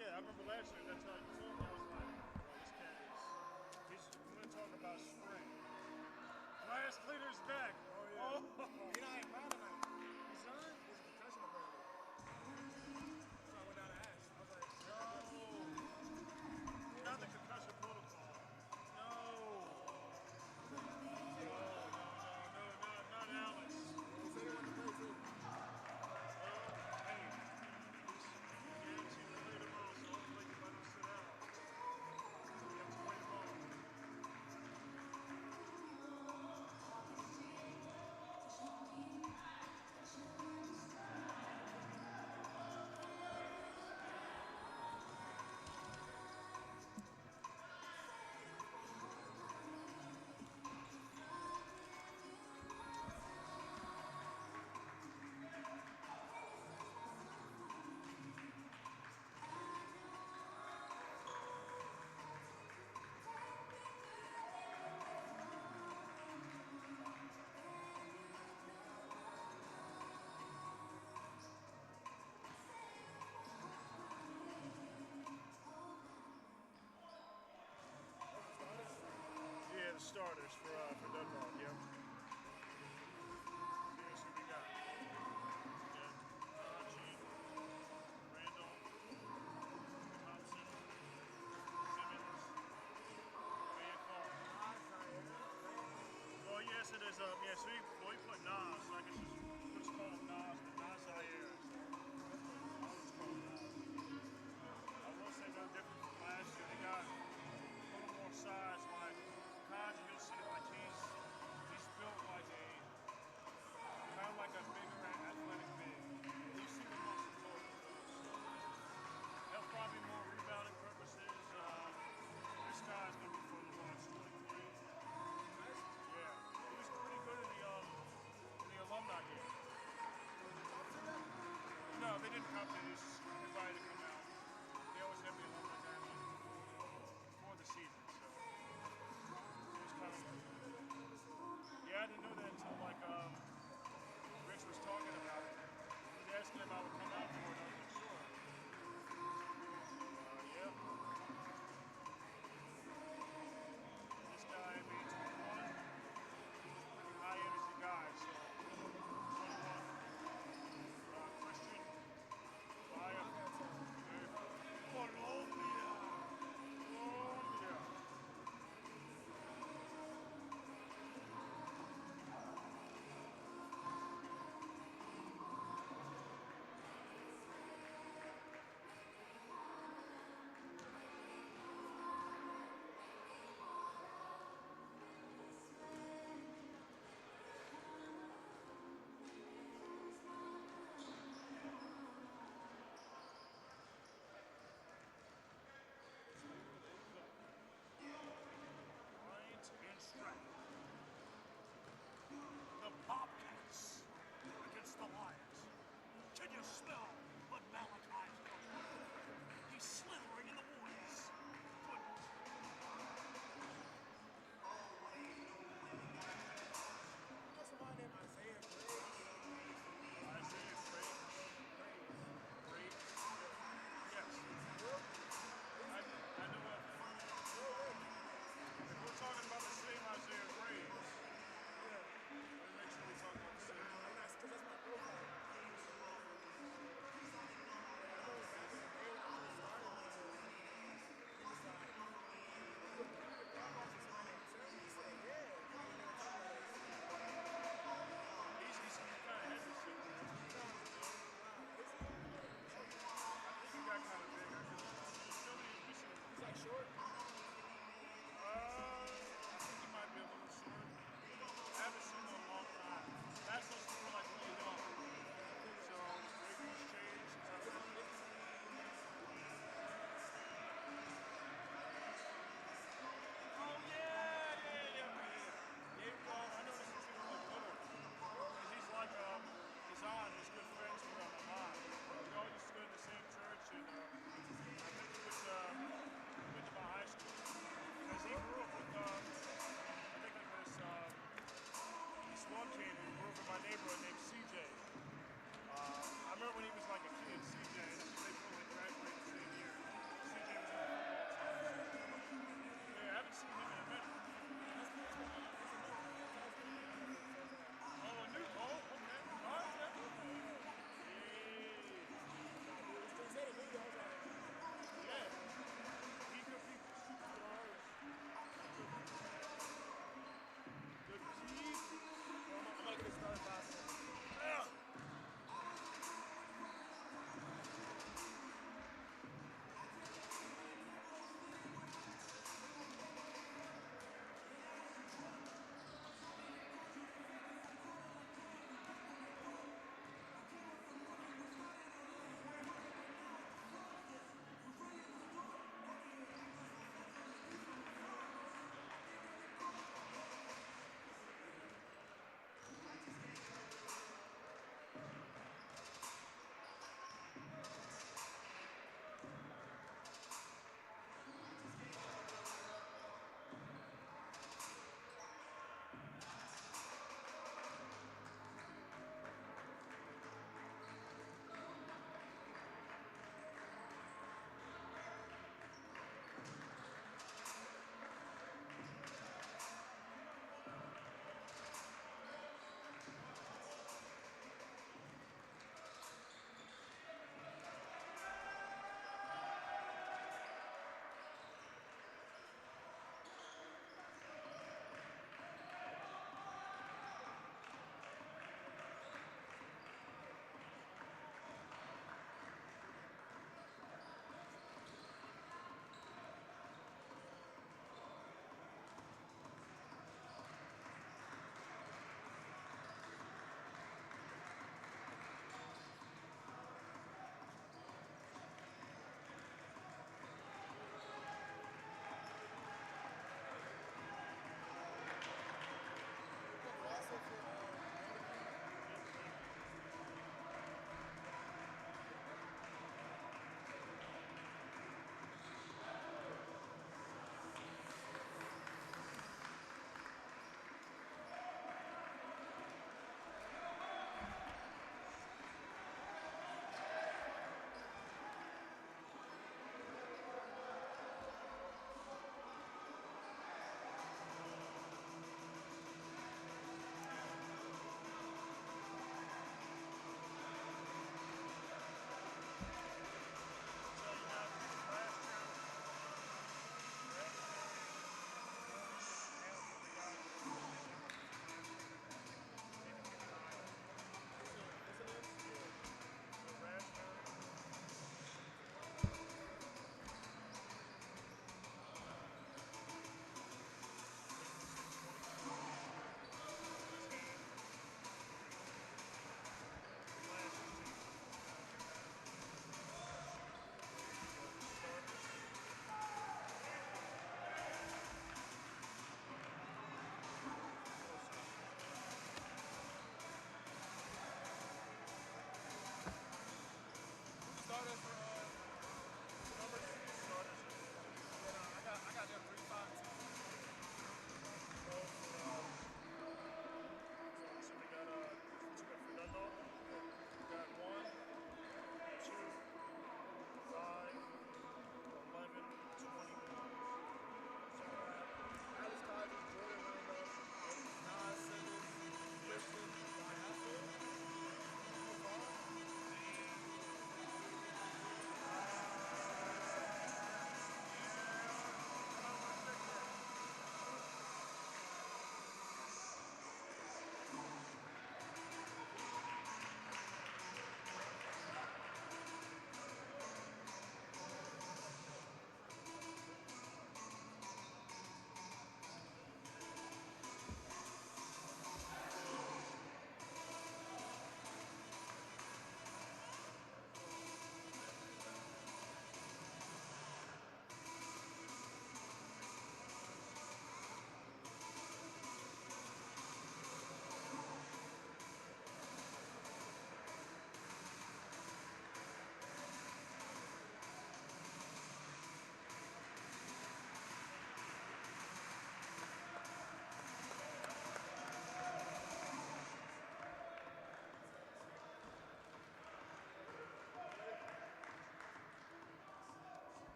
Yeah, I remember last year, that's how you told me. I was like, well, this cat is, we're going to talk about spring. Glass cleaner's back. Oh, yeah. Oh. He not even proud tonight. He's on? He's a concussion apparently. So I went down and asked. I was like, No. Not the concussion protocol. No. Not Alex. he said he wanted to play too. Hey, he's going to play tomorrow, so hopefully you let him sit out. We have to play tomorrow. Yeah, the starters for Dundalk, yep. Here's who we got. Yeah, Archie, Randall, Thompson, Simmons, Well, yes, it is. Yeah, so we put Nas, so I guess we'll just call him Nas, but Nas Zaire. I will say no different from last year. They got a little more size. Like Kaj, you'll see it like he's built like kind of like a bigger athletic big. You see the muscles over those. They'll probably more rebounding purposes. This guy's gonna be fun to watch. 23. Yeah, he was pretty good in the alumni game. No, they didn't come to this. Invited to come out. They always have the alumni game before the season, so it was kind of. Yeah, I didn't know that until like Rich was talking about it. He was asking if I would come out for it. I wasn't sure. Yeah. This guy made 21. Pretty high energy guy, so 21. Christian. Fire. Colombia. Bryant and Stratton. The Bobcats against the Lions. Can you smell what Malachi's doing? He's slithering in the woods. That's somebody named Isaiah Gray. Isaiah Gray. Yes. I know what. If we're talking about the same Isaiah Graves, yeah, let's make sure we talk about the same. Because that's my profile. He's like short. I think he might be a little short. I haven't seen him in a long time. That's what's more like really young. So maybe he's changed since I've been here. Oh yeah. Well, I noticed he's getting a little better. He's like Kazan, he's good friends with him a lot. We all used to go to the same church, and I think he went to my high school. Because he grew up with, I think it was this one kid who grew up in my neighborhood named CJ. I remember when he was like a kid, CJ, and they probably graduated the same year.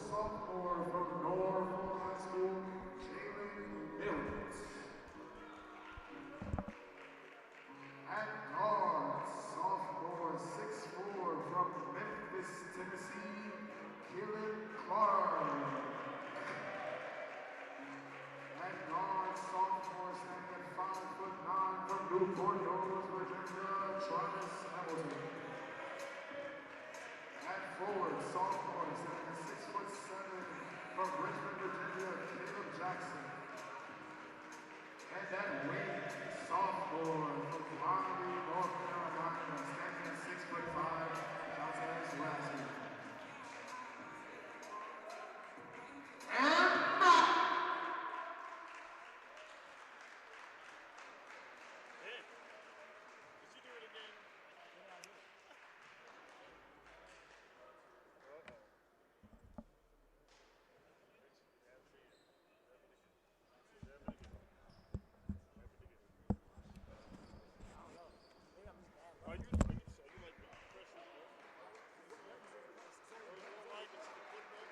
sophomore from Norfolk High School, Jalen Mills. At guard, sophomore 6'4" from Memphis, Tennessee, Keelan Clark. At guard, sophomore standing at 5'9" from Newport News, Virginia, Travis Hamilton. At forward, sophomore standing at 6'7" from Richmond, Virginia, Caleb Jackson. And at wing, sophomore from Raleigh, North Carolina, standing at 6'5", Montez Rasmussen. And back! Hey, did you do it again? Are you like pressure? Or you don't like it to the football?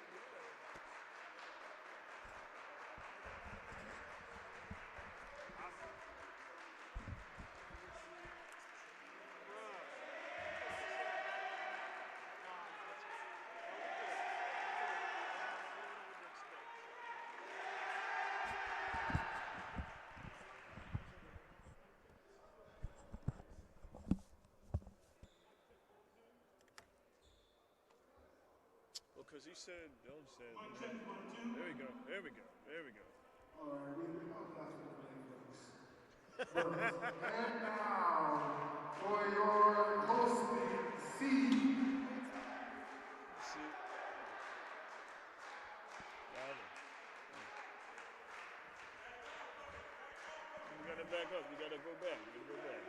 Because he said, Bill said, there we go, there we go, there we go. All right, we apologize for the delay, folks. And now, for your hosting seed. See? Got it. You gotta back up, you gotta go back, you gotta go back.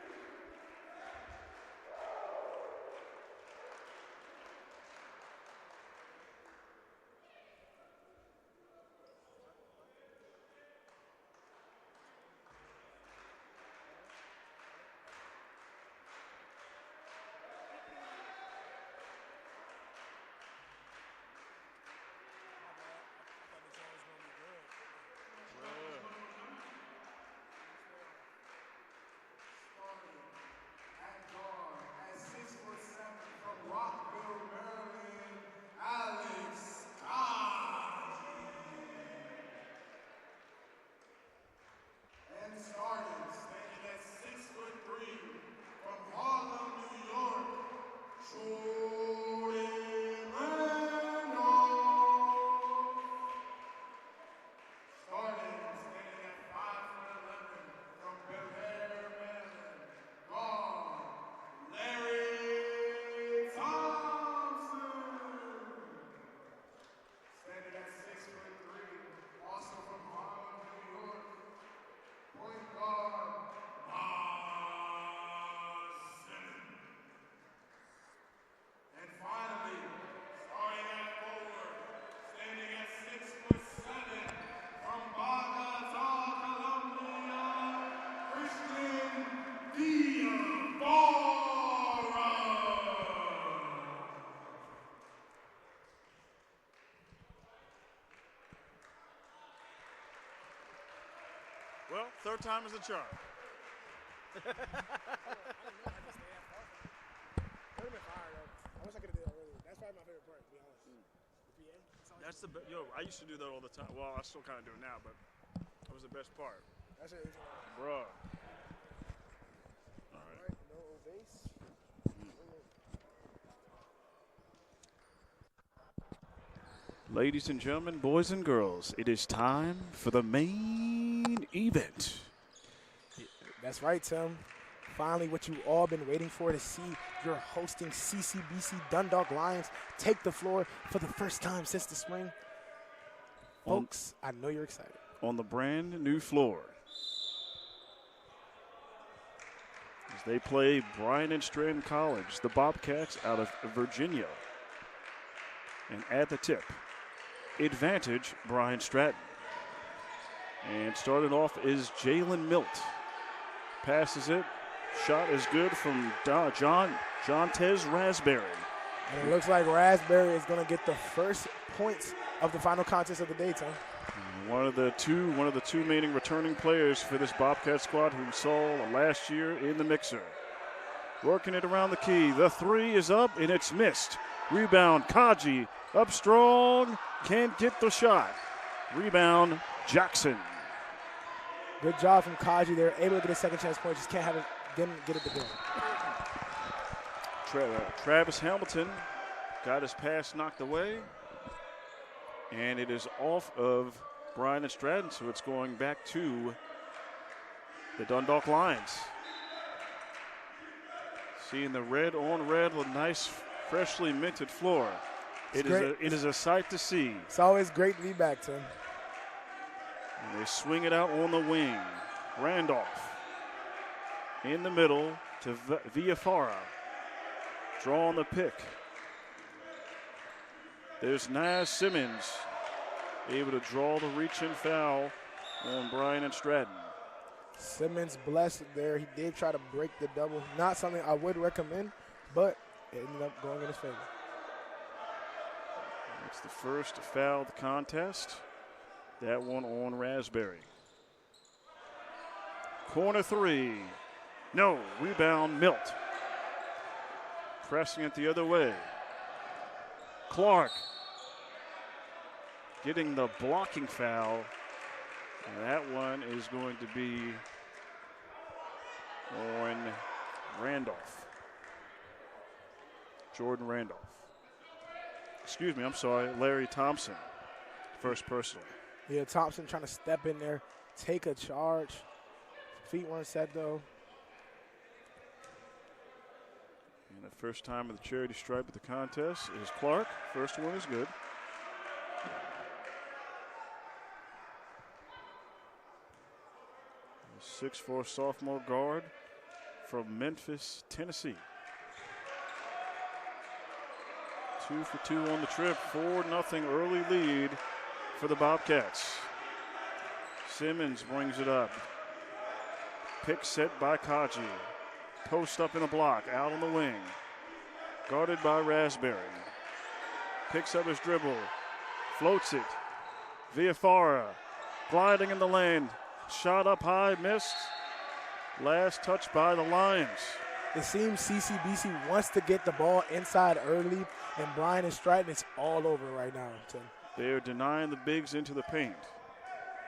At guard, at 6'7" from Rockville, Maryland, Alex Kaji. And starting, standing at 6'3" from Harlem, New York, Jordan Randolph. Starting, standing at 5'11" from Bel Air, Maryland, guard Larry Thompson. Standing at 6'3", also from Harlem, New York, point guard Mars Simmons. And finally, starting at forward, standing at 6'7", from Bogota, Colombia, Christian Diavara. Well, third time is a charm. I would have been fire though. I wish I could have did that earlier. That's probably my favorite part, to be honest. The PA. That's the yo. I used to do that all the time. Well, I still kind of do it now, but that was the best part, That shit is bruh. All right. Alright, no base. Ladies and gentlemen, boys and girls, it is time for the main event. That's right, Tim. Finally, what you've all been waiting for to see your hosting CCBC Dundalk Lions take the floor for the first time since the spring. Folks, I know you're excited. On the brand new floor, as they play Bryant and Stratton College, the Bobcats out of Virginia. And at the tip, advantage Bryant Stratton. And starting off is Jalen Milt. Passes it. Shot is good from Jontez Raspberry. And it looks like Raspberry is going to get the first points of the final contest of the day, Tom. One of the two main returning players for this Bobcat squad who we saw last year in the mixer. Working it around the key. The three is up, and it's missed. Rebound, Kaji, up strong, can't get the shot. Rebound, Jackson. Good job from Kaji. They're able to get a second chance point, just didn't get it to go. Travis Hamilton got his pass knocked away, and it is off of Bryant and Stratton, so it's going back to the Dundalk Lions. Seeing the red on red with a nice, freshly minted floor. It is a sight to see. It's always great to be back, Tim. And they swing it out on the wing. Randolph in the middle to Villafara. Drawing the pick. There's Naz Simmons able to draw the reach-in foul on Bryant and Stratton. Simmons blessed there. He did try to break the double. Not something I would recommend, but it ended up going in his favor. It's the first foul of the contest. That one on Raspberry. Corner three. No. Rebound, Milt. Pressing it the other way. Clark getting the blocking foul. And that one is going to be on Randolph. Jordan Randolph. Excuse me, I'm sorry, Larry Thompson. First personal. Yeah, Thompson trying to step in there, take a charge. Feet weren't set, though. And the first time of the charity stripe at the contest is Clark. First one is good. A 6'4" sophomore guard from Memphis, Tennessee. 2 for 2 on the trip. 4-0 early lead for the Bobcats. Simmons brings it up. Pick set by Kaji. Post up in a block, out on the wing. Guarded by Raspberry. Picks up his dribble. Floats it. Villafara gliding in the lane. Shot up high, missed. Last touch by the Lions. It seems CCBC wants to get the ball inside early, and Bryant and Stratton, it's all over right now, Tim. They are denying the bigs into the paint,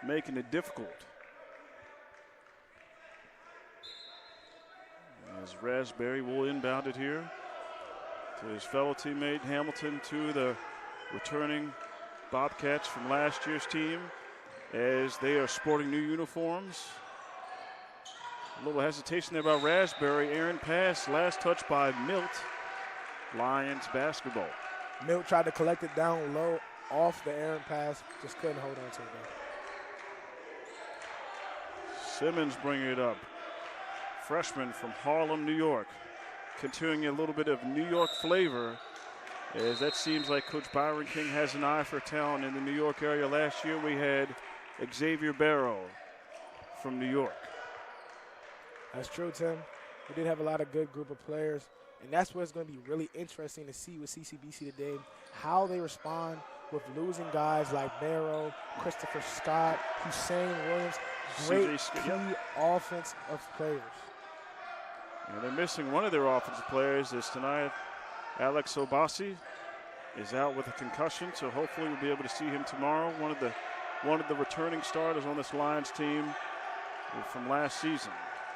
making it difficult. As Raspberry will inbound it here to his fellow teammate Hamilton, to the returning Bobcats from last year's team, as they are sporting new uniforms. A little hesitation there by Raspberry. Aaron pass, last touch by Milt. Lions basketball. Milt tried to collect it down low off the Aaron pass, just couldn't hold on to it. Simmons bringing it up. Freshman from Harlem, New York. Continuing a little bit of New York flavor, as that seems like Coach Byron King has an eye for talent in the New York area. Last year we had Xavier Barrow from New York. That's true, Tim. We did have a lot of good group of players, and that's what's going to be really interesting to see with CCBC today, how they respond with losing guys like Barrow, Christopher Scott, Hussein Williams, great key offensive players. And they're missing one of their offensive players is tonight. Alex Obasi is out with a concussion, so hopefully we'll be able to see him tomorrow. One of the returning starters on this Lions team from last season.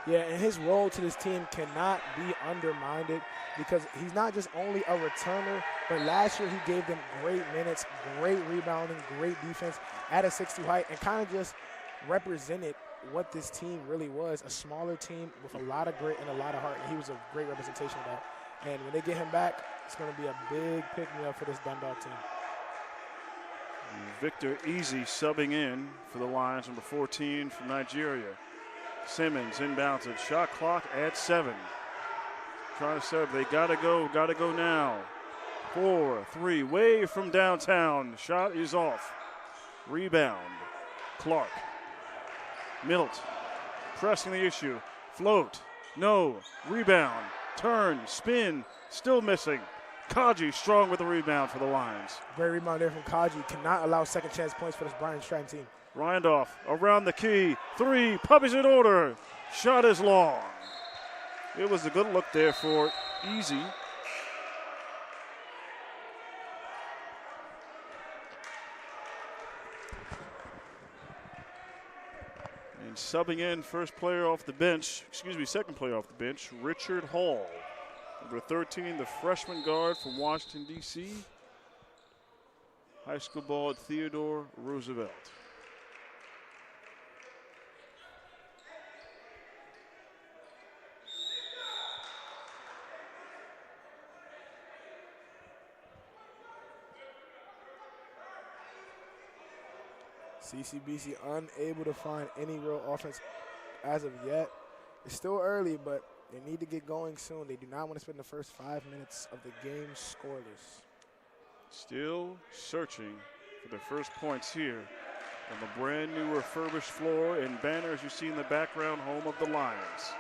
Yeah, and his role to this team cannot be undermined because he's not just only a returner, but last year he gave them great minutes, great rebounding, great defense at a 6'2" height, and kind of just represented what this team really was, a smaller team with a lot of grit and a lot of heart, and he was a great representation of that. And when they get him back, it's going to be a big pick-me-up for this Dundalk team. Victor Easy subbing in for the Lions, number 14 from Nigeria. Simmons inbounds it. Shot clock at 7. Trying to serve. They got to go now. 4-3, way from downtown. Shot is off. Rebound. Clark. Milt pressing the issue. Float. No. Rebound. Turn. Spin. Still missing. Kaji strong with the rebound for the Lions. Great rebound there from Kaji. Cannot allow second chance points for this Bryant Stratton team. Randolph around the key. 3, puppies in order. Shot is long. It was a good look there for Easy. And subbing in second player off the bench, Richard Hall. Number 13, the freshman guard from Washington, D.C. High school ball at Theodore Roosevelt. CCBC unable to find any real offense as of yet. It's still early, but they need to get going soon. They do not want to spend the first 5 minutes of the game scoreless. Still searching for the first points here on the brand new refurbished floor and banners you see in the background, home of the Lions.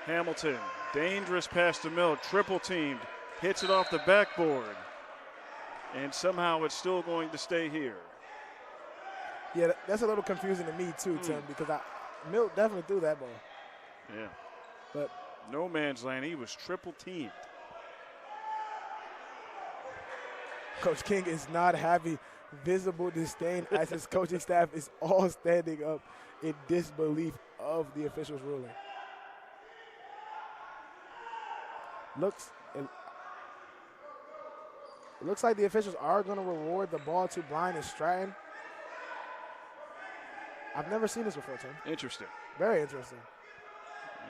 Hamilton, dangerous pass to Mill, triple teamed, hits it off the backboard, and somehow it's still going to stay here. Yeah, that's a little confusing to me too, Tim, because Milt definitely threw that ball. Yeah. But no man's land, he was triple teamed. Coach King is not having visible disdain as his coaching staff is all standing up in disbelief of the officials' ruling. It looks like the officials are going to reward the ball to Bryant and Stratton. I've never seen this before, Tim. Interesting. Very interesting.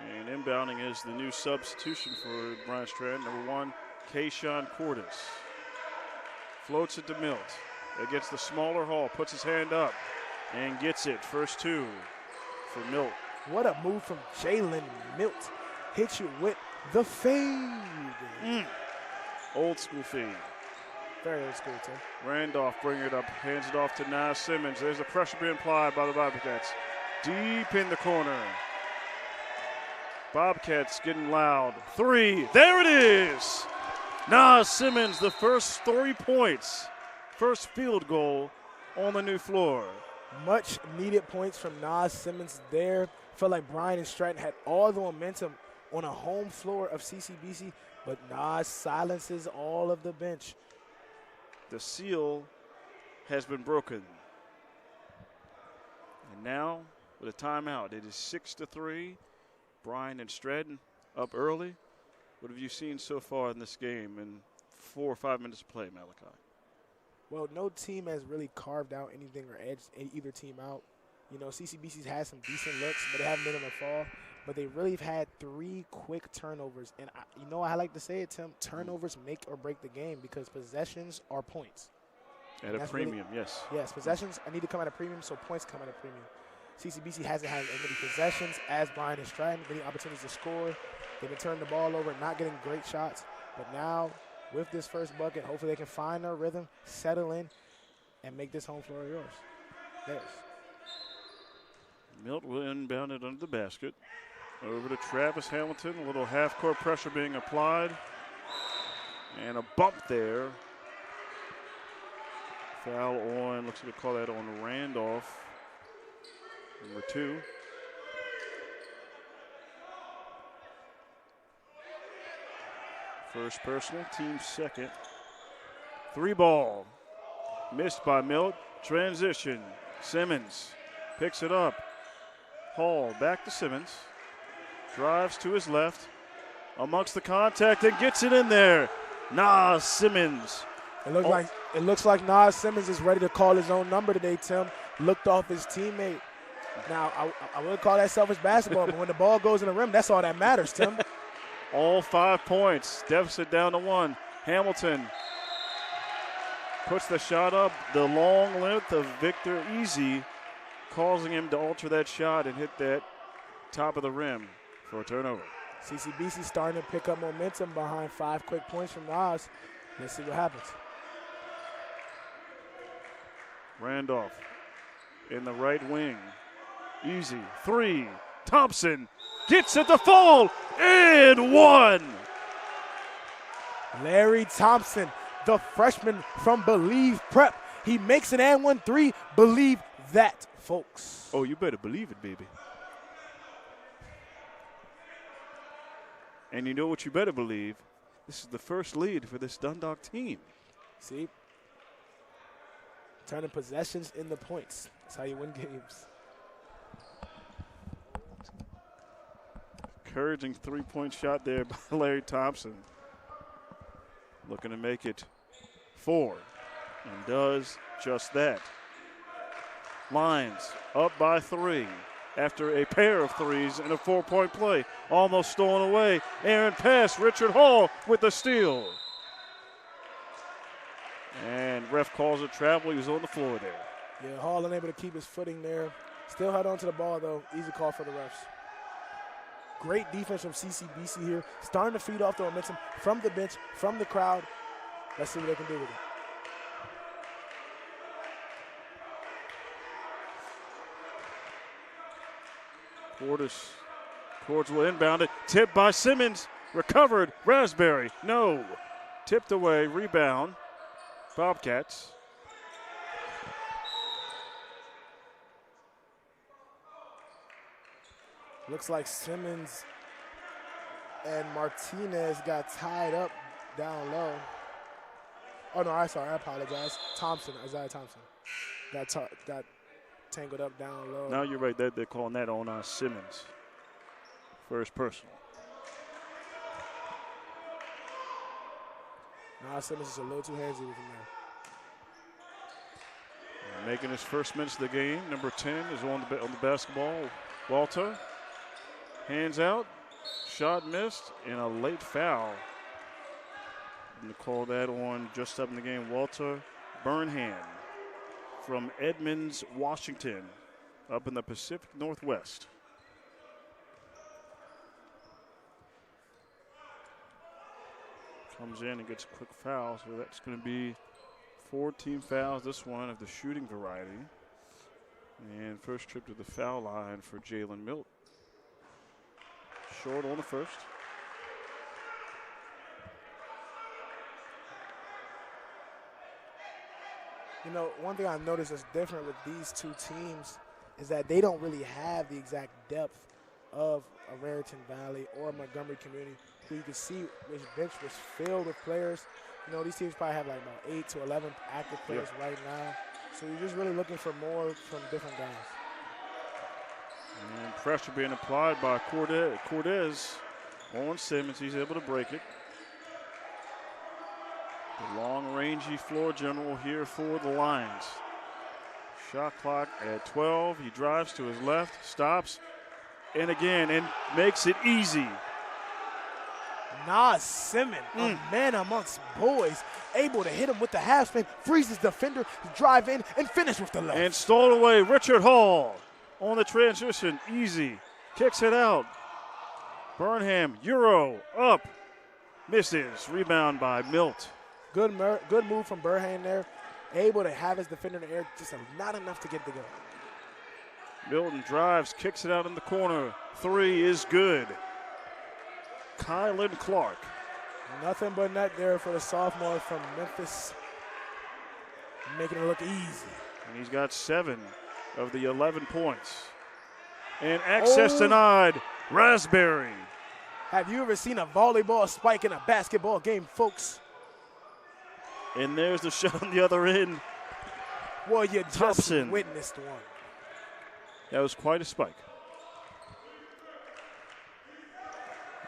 And inbounding is the new substitution for Bryant Stratton, number 1, Kayshawn Cordes. Floats it to Milt. Against the smaller Hall, puts his hand up and gets it. First 2 for Milt. What a move from Jalen Milt. Hits you with the fade. Old school fade. Very old school, Tim. Randolph bringing it up, hands it off to Nas Simmons. There's the pressure being applied by the Bobcats. Deep in the corner. Bobcats getting loud. 3, there it is! Nas Simmons, the first 3 points. First field goal on the new floor. Much needed points from Nas Simmons there. Felt like Bryant and Stratton had all the momentum on a home floor of CCBC, but Nas silences all of the bench. The seal has been broken. And now, with a timeout, it is 6-3. Bryant and Stratton up early. What have you seen so far in this game in 4 or 5 minutes of play, Malachi? Well, no team has really carved out anything or edged either team out. You know, CCBC's had some decent looks, but they haven't been in the fall. But they really have had 3 quick turnovers. And I like to say it, Tim, turnovers make or break the game because possessions are points. At a premium, yes. Yes, possessions need to come at a premium, so points come at a premium. CCBC hasn't had as many possessions as Bryant and Stratton, many opportunities to score. They've been turning the ball over, not getting great shots. But now, with this first bucket, hopefully they can find their rhythm, settle in, and make this home floor yours. Theirs. Milt will inbound it under the basket. Over to Travis Hamilton. A little half-court pressure being applied. And a bump there. Foul on, looks like they call that on Randolph. Number 2. First personal, team second. 3 ball. Missed by Milt. Transition. Simmons picks it up. Hall back to Simmons. Drives to his left. Amongst the contact and gets it in there. Nas Simmons. It looks like Nas Simmons is ready to call his own number today, Tim. Looked off his teammate. Now, I wouldn't call that selfish basketball, but when the ball goes in the rim, that's all that matters, Tim. All 5 points. Deficit down to 1. Hamilton puts the shot up. The long length of Victor Easy causing him to alter that shot and hit that top of the rim for a turnover. CCBC starting to pick up momentum behind 5 quick points from Nas. Let's see what happens. Randolph in the right wing. Easy. 3. Thompson gets it to fall and 1. Larry Thompson, the freshman from Believe Prep. He makes an and 1-3. Believe that, folks. Oh, you better believe it, baby. And you know what you better believe? This is the first lead for this Dundalk team. See? Turning possessions into points. That's how you win games. Encouraging three-point shot there by Larry Thompson. Looking to make it 4, and does just that. Lions up by 3 after a pair of threes and a 4-point play. Almost stolen away. Aaron pass, Richard Hall with the steal. And ref calls a travel. He was on the floor there. Yeah, Hall unable to keep his footing there. Still held on to the ball, though. Easy call for the refs. Great defense from CCBC here. Starting to feed off the momentum from the bench, from the crowd. Let's see what they can do with it. Cords will inbound it. Tipped by Simmons. Recovered. Raspberry. No. Tipped away. Rebound. Bobcats. Looks like Simmons and Martinez got tied up down low. Oh, no, I apologize. Isaiah Thompson got tangled up down low. Now you're right. They're calling that on Simmons. First personal. Now Simmons is a little too handsy with him there. Making his first minutes of the game. Number 10 is on the basketball. Walter. Hands out. Shot missed. And a late foul. I'm going to call that on just up in the game. Walter Burnham from Edmonds, Washington, up in the Pacific Northwest. Comes in and gets a quick foul, so that's going to be 4 team fouls, this one of the shooting variety. And first trip to the foul line for Jalen Milt. Short on the first. You know, one thing I noticed that's different with these two teams is that they don't really have the exact depth of a Raritan Valley or Montgomery Community, who you can see which bench was filled with players. You know, these teams probably have like about 8 to 11 active players right now. So you're just really looking for more from different guys. And pressure being applied by Cortez on Simmons. He's able to break it. The long, rangy floor general here for the Lions. Shot clock at 12. He drives to his left, stops, and again, and makes it easy. Nas Simmons, a man amongst boys, able to hit him with the half spin, freezes defender, drive in, and finish with the left. And stole away Richard Hall on the transition. Easy. Kicks it out. Burnham, Euro, up. Misses. Rebound by Milt. Good move from Burnham there. Able to have his defender in the air, just not enough to get the go. Milton drives, kicks it out in the corner. 3 is good. Kylan Clark. Nothing but net there for the sophomore from Memphis. Making it look easy. And he's got 7 of the 11 points. And access denied. Raspberry. Have you ever seen a volleyball spike in a basketball game, folks? And there's the shot on the other end. Well, you Thompson. just witnessed one. That was quite a spike.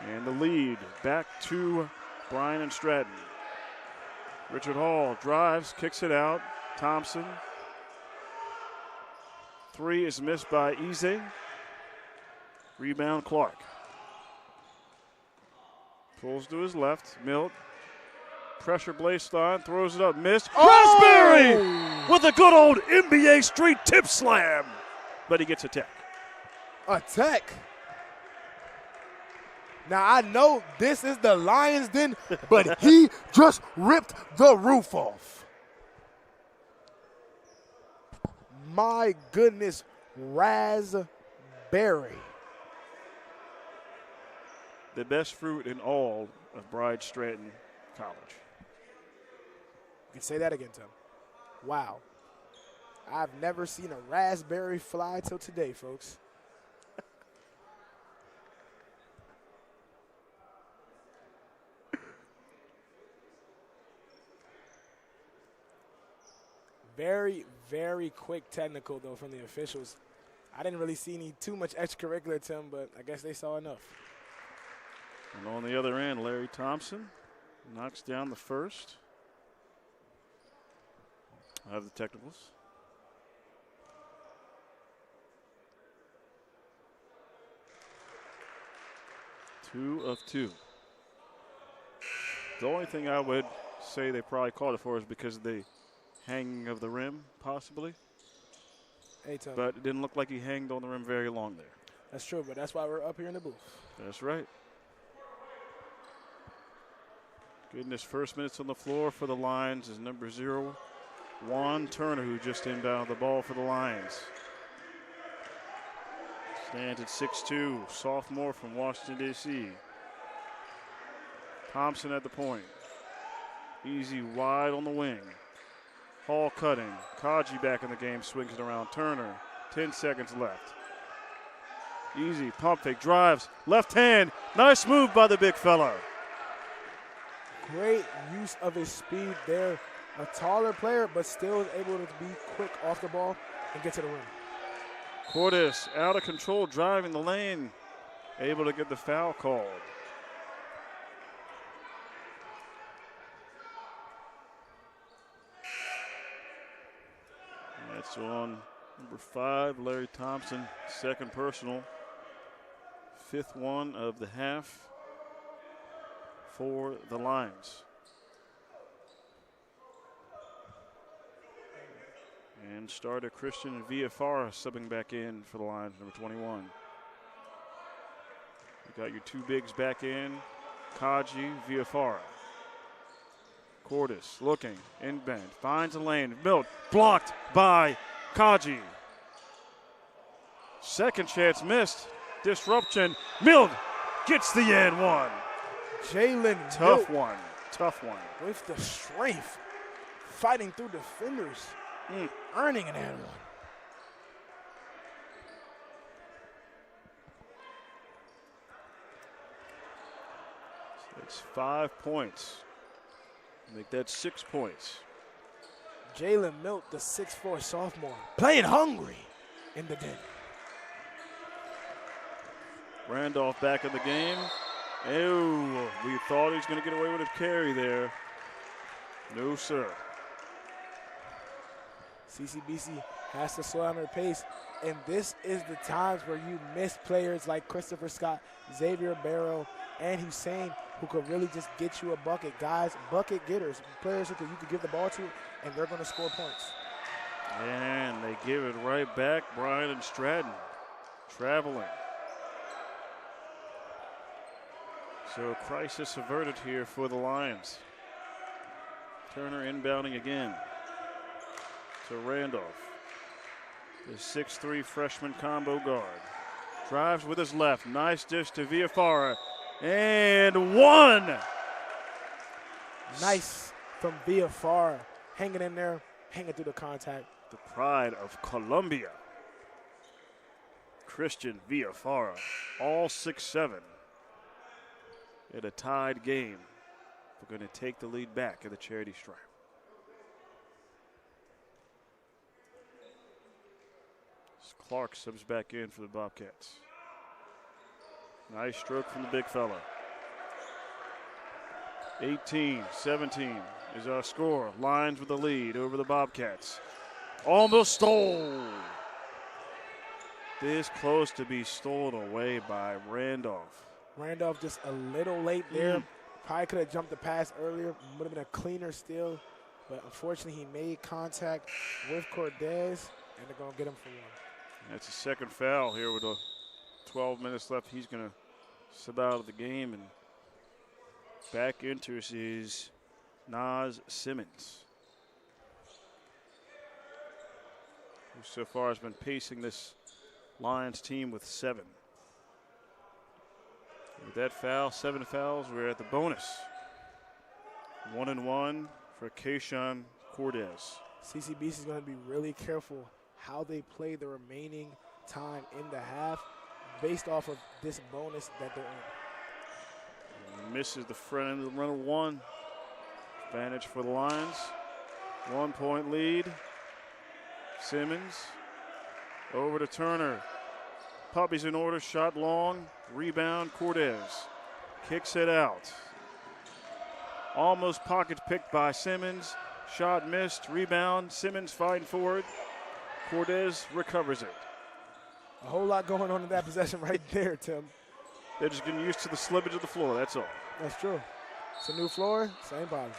And the lead back to Bryant and Stratton. Richard Hall drives, kicks it out. Thompson. 3 is missed by Eze. Rebound Clark. Pulls to his left. Milt. Pressure baseline, throws it up, missed. Raspberry with a good old NBA street tip slam. But he gets a tech. Attack. Now, I know this is the Lions Den, but he just ripped the roof off. My goodness, Raspberry. The best fruit in all of Bryant Stratton college. You can say that again, Tim. Wow. I've never seen a raspberry fly till today, folks. Very, very quick technical, though, from the officials. I didn't really see any too much extracurricular, Tim, but I guess they saw enough. And on the other end, Larry Thompson knocks down the first. I have the technicals. Two of two. The only thing I would say they probably called it for is because of the hanging of the rim, possibly. Hey, Tim. But it didn't look like he hanged on the rim very long there. That's true, but that's why we're up here in the booth. That's right. Getting his first minutes on the floor for the Lions is number 0, Juan Turner, who just inbounded the ball for the Lions. Stands at 6'2", sophomore from Washington, D.C. Thompson at the point. Easy wide on the wing. Hall cutting. Kaji back in the game, swings it around. Turner, 10 seconds left. Easy, pump fake, drives, left hand. Nice move by the big fella. Great use of his speed there. A taller player, but still is able to be quick off the ball and get to the rim. Cordes out of control, driving the lane. Able to get the foul called. That's on number 5, Larry Thompson, second personal. 5th one of the half for the Lions. And starter Christian Villafara subbing back in for the Lions, number 21. You got your two bigs back in, Kaji, Villafara. Cordes looking, inbound, finds a lane, Milt, blocked by Kaji. Second chance missed, disruption, Milt gets the and one. Jalen Tough Milt one, tough one. with the strength, fighting through defenders, earning an and one. So it's 5 points. Make that 6 points. Jalen Milt, the 6'4" sophomore, playing hungry in the den. Randolph back in the game. Oh, we thought he was going to get away with a carry there. No, sir. CCBC has to slow down their pace, and this is the times where you miss players like Christopher Scott, Xavier Barrow, and Hussein, who could really just get you a bucket. Guys, bucket getters, players who you could give the ball to, and they're going to score points. And they give it right back. Bryant and Stratton traveling. So crisis averted here for the Lions. Turner inbounding again to Randolph. The 6'3" freshman combo guard. Drives with his left. Nice dish to Villafara. And one. Nice from Villafara, hanging in there, hanging through the contact. The pride of Columbia. Christian Villafara, all 6'7". In a tied game. We're going to take the lead back in the charity stripe. Clark subs back in for the Bobcats. Nice stroke from the big fella. 18-17 is our score. Lions with the lead over the Bobcats. Almost stole. This close to be stolen away by Randolph. Randolph just a little late there. Probably could have jumped the pass earlier. Would have been a cleaner steal. But unfortunately, he made contact with Cordes, and they're going to get him for one. That's a second foul here with 12 minutes left. He's going to sub out of the game, and back enters is Nas Simmons, who so far has been pacing this Lions team with 7. With that foul, 7 fouls, we're at the bonus. 1-1 for Kayshawn Cordes. CCBC is going to be really careful how they play the remaining time in the half based off of this bonus that they're in. Misses the front end of the runner one. Advantage for the Lions. 1 point lead. Simmons over to Turner. Puppies in order, shot long. Rebound, Cordes. Kicks it out. Almost pocket picked by Simmons. Shot missed, rebound. Simmons fighting for it. Cordes recovers it. A whole lot going on in that possession right there, Tim. They're just getting used to the slippage of the floor, that's all. That's true. It's a new floor, same bottom.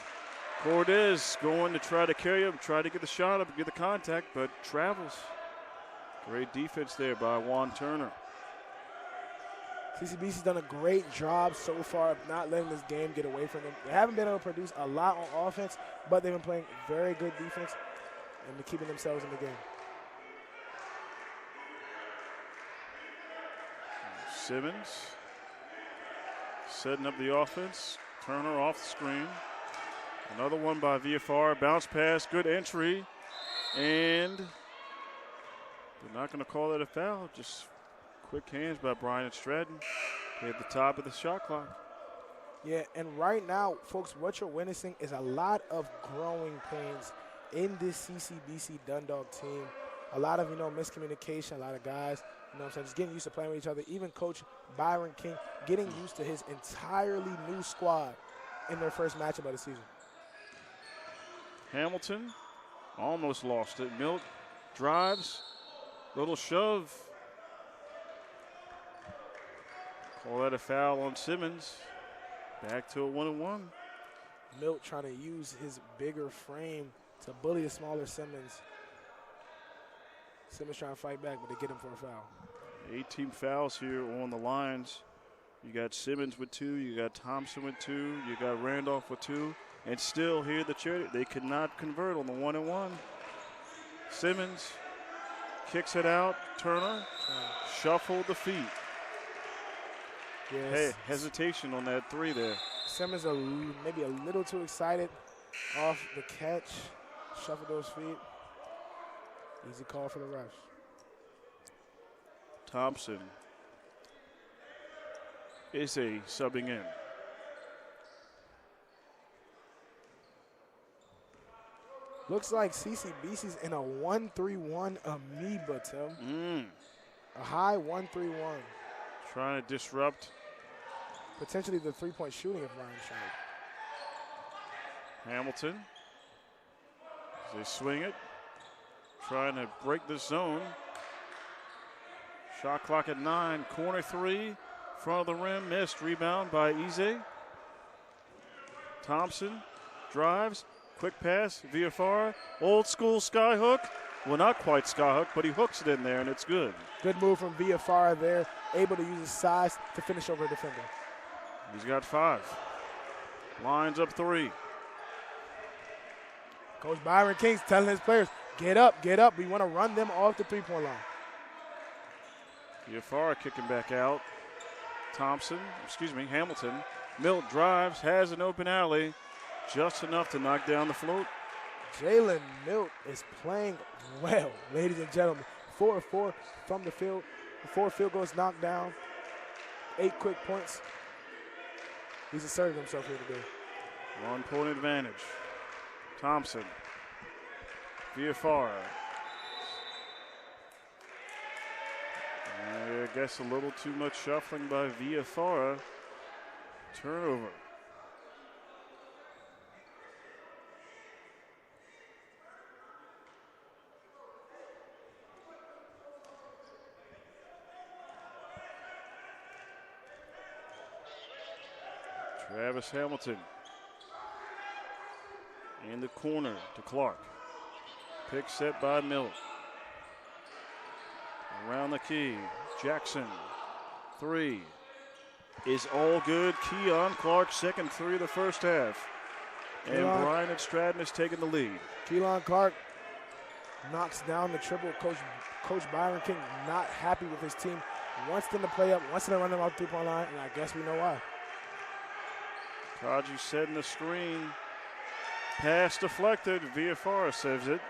Cordes going to try to carry him, try to get the shot up, get the contact, but travels. Great defense there by Juan Turner. CCBC's done a great job so far of not letting this game get away from them. They haven't been able to produce a lot on offense, but they've been playing very good defense and keeping themselves in the game. Simmons setting up the offense. Turner off the screen. Another one by VFR. Bounce pass, good entry. And they're not going to call that a foul. Just quick hands by Bryant and Stratton. At the top of the shot clock. Yeah, and right now, folks, what you're witnessing is a lot of growing pains in this CCBC Dundalk team. A lot of, miscommunication, a lot of guys, just getting used to playing with each other. Even Coach Byron King getting used to his entirely new squad in their first matchup of the season. Hamilton almost lost it. Milt drives, little shove. Call that a foul on Simmons. Back to a 1-1. Milt trying to use his bigger frame to bully the smaller Simmons. Simmons trying to fight back, but they get him for a foul. 18 fouls here on the Lions. You got Simmons with 2, you got Thompson with 2, you got Randolph with 2, and still here the charity. They could not convert on the 1-1. Simmons kicks it out. Turner shuffled the feet. Yes. Hey, hesitation on that 3 there. Simmons maybe a little too excited off the catch. Shuffled those feet. Easy call for the refs. Thompson is subbing in. Looks like CCBC's in a 1-3-1 amoeba, Tim. A high 1-3-1. Trying to disrupt. Potentially the three-point shooting if Ryan showed. Hamilton. As they swing it. Trying to break the zone. Shot clock at 9. Corner 3. Front of the rim. Missed. Rebound by Ize. Thompson drives. Quick pass. VFR. Old school skyhook. Well, not quite skyhook, but he hooks it in there, and it's good. Good move from VFR there. Able to use his size to finish over a defender. He's got 5. Lines up 3. Coach Byron King's telling his players, get up, get up. We want to run them off the three-point line. VFR kicking back out. Hamilton. Milt drives, has an open alley. Just enough to knock down the float. Jalen Milt is playing well, ladies and gentlemen. 4 of 4 from the field. 4 field goals knocked down. 8 quick points. He's asserted himself here today. 1 point advantage. Thompson. VFR. I guess a little too much shuffling by VFR. Turnover. Travis Hamilton in the corner to Clark. Pick set by Milt. Around the key. Jackson. 3 is all good. Keon Clark, second 3 of the first half. And Bryant and Stratton is taking the lead. Keelan Clark knocks down the triple. Coach Byron King not happy with his team. Wants them to play up, wants them to run them off the three-point line, and I guess we know why. Kaji setting the screen. Pass deflected. VFR saves it.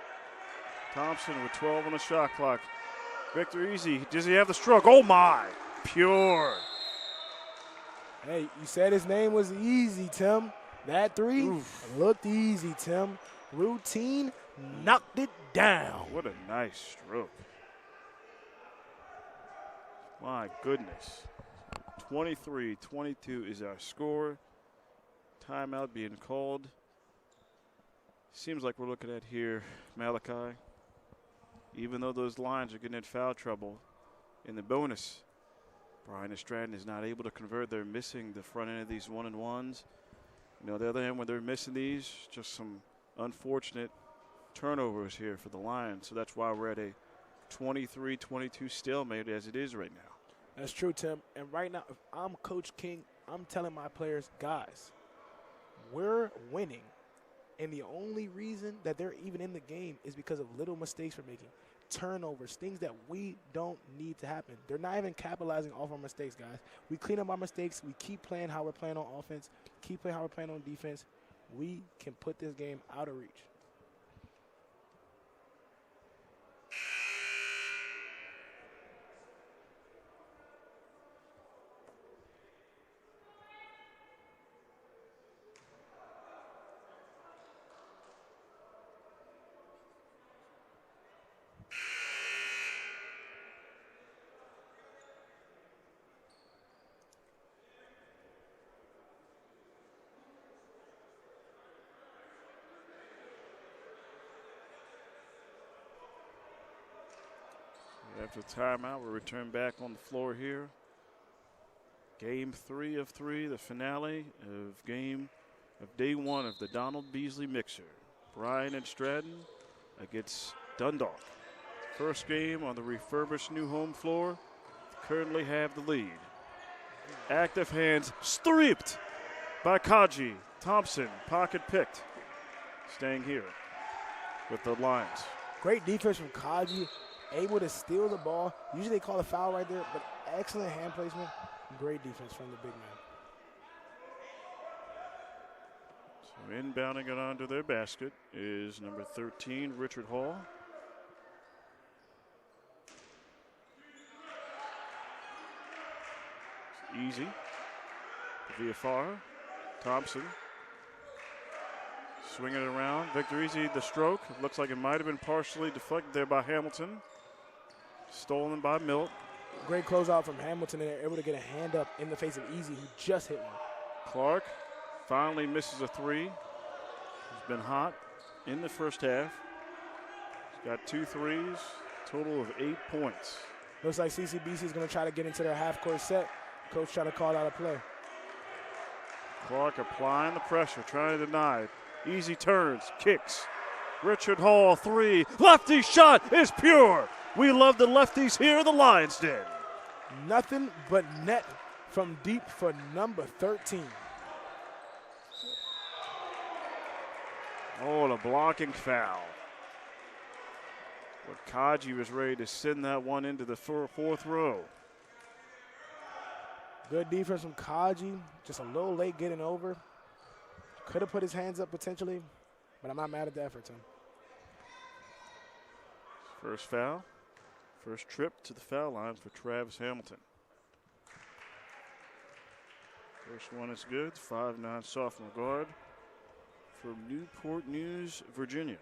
Thompson with 12 on the shot clock. Victor Easy. Does he have the stroke? Oh, my. Pure. Hey, you said his name was Easy, Tim. That three looked easy, Tim. Routine knocked it down. What a nice stroke. My goodness. 23-22 is our score. Timeout being called. Seems like we're looking at here, Malachi. Even though those lines are getting in foul trouble in the bonus, Bryant and Stratton is not able to convert. They're missing the front end of these 1-and-1s. You know, on the other hand, when they're missing these, just some unfortunate turnovers here for the Lions. So that's why we're at a 23-22 stalemate as it is right now. That's true, Tim. And right now, if I'm Coach King, I'm telling my players, guys, we're winning. And the only reason that they're even in the game is because of little mistakes we're making. Turnovers, things that we don't need to happen. They're not even capitalizing off our mistakes, guys. We clean up our mistakes. We keep playing how we're playing on offense, keep playing how we're playing on defense. We can put this game out of reach. After timeout, we'll return back on the floor here. Game 3 of 3, the finale of day 1 of the Donald Beasley Mixer. Bryant and Stratton against Dundalk. First game on the refurbished new home floor. Currently have the lead. Active hands stripped by Kaji. Thompson, pocket picked. Staying here with the Lions. Great defense from Kaji. Able to steal the ball. Usually they call a foul right there, but excellent hand placement. Great defense from the big man. So inbounding it onto their basket is number 13, Richard Hall. It's easy. VFR. Thompson. Swinging it around. Victor Easy, the stroke. Looks like it might have been partially deflected there by Hamilton. Stolen by Milt. Great closeout from Hamilton, and they're able to get a hand up in the face of Easy, who just hit one. Clark finally misses a three. He's been hot in the first half. He's got 2 threes, total of 8 points. Looks like CCBC is going to try to get into their half-court set. Coach trying to call out a play. Clark applying the pressure, trying to deny it. Easy turns, kicks. Richard Hall, 3. Lefty shot is pure. We love the lefties here in the Lions Den. Nothing but net from deep for number 13. Oh, the blocking foul. But Kaji was ready to send that one into the fourth row. Good defense from Kaji. Just a little late getting over. Could have put his hands up potentially, but I'm not mad at the effort, Tim. First foul. First trip to the foul line for Travis Hamilton. First one is good. 5'9" sophomore guard from Newport News, Virginia.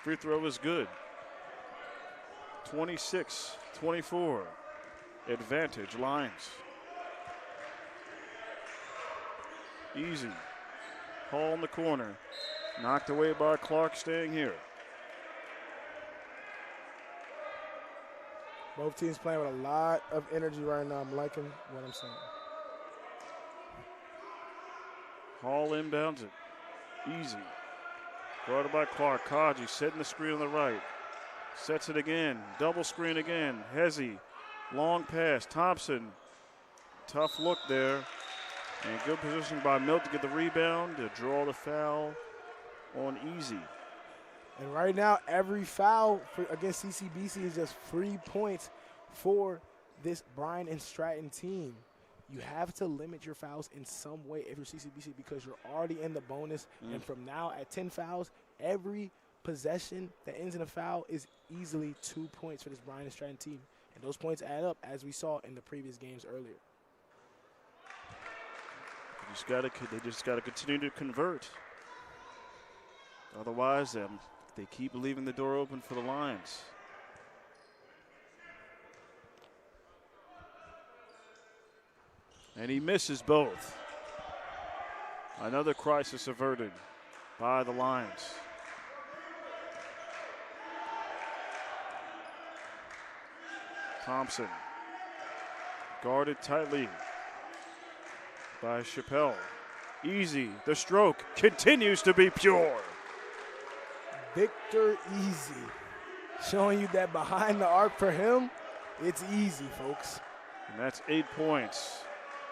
Free throw is good. 26-24. Advantage Lions. Easy. Hall in the corner. Knocked away by Clark, staying here. Both teams playing with a lot of energy right now. I'm liking what I'm seeing. Hall inbounds it. Easy. Guarded by Clark. Kaji setting the screen on the right. Sets it again. Double screen again. Hezzy. Long pass. Thompson. Tough look there. And good positioning by Milt to get the rebound, to draw the foul on Easy. And right now, every foul against CCBC is just 3 points for this Bryant and Stratton team, you have to limit your fouls in some way if you're CCBC because you're already in the bonus. And from now at 10 fouls, every possession that ends in a foul is easily 2 points for this Bryant and Stratton team. And those points add up, as we saw in the previous games earlier. They just got to continue to convert. Otherwise, they keep leaving the door open for the Lions. And he misses both. Another crisis averted by the Lions. Thompson guarded tightly by Chappelle. Easy. The stroke continues to be pure. Victor Easy showing you that behind the arc for him, it's easy, folks. And that's 8 points.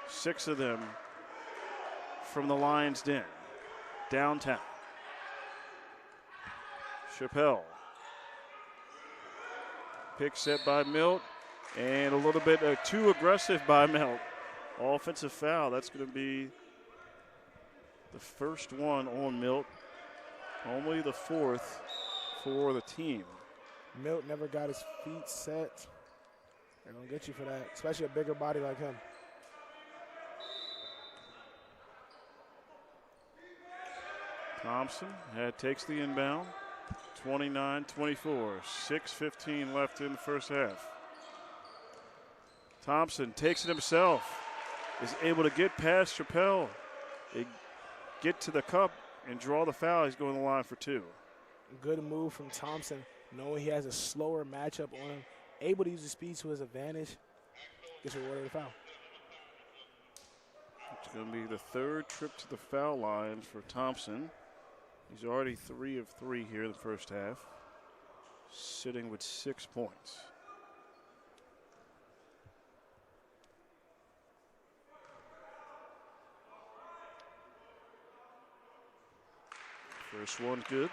6 of them from the Lions' den, downtown. Chappelle. Pick set by Milt, and a little bit too aggressive by Milt. Offensive foul. That's going to be the first one on Milt. Only the 4th for the team. Milt never got his feet set. They're going to get you for that, especially a bigger body like him. Thompson takes the inbound. 29-24, 6:15 left in the first half. Thompson takes it himself, is able to get past Chappelle, get to the cup and draw the foul. He's going to the line for 2. Good move from Thompson, knowing he has a slower matchup on him, able to use the speed to his advantage, gets rewarded with a foul. It's going to be the 3rd trip to the foul line for Thompson. He's already 3 of 3 here in the first half, sitting with 6 points. First one good.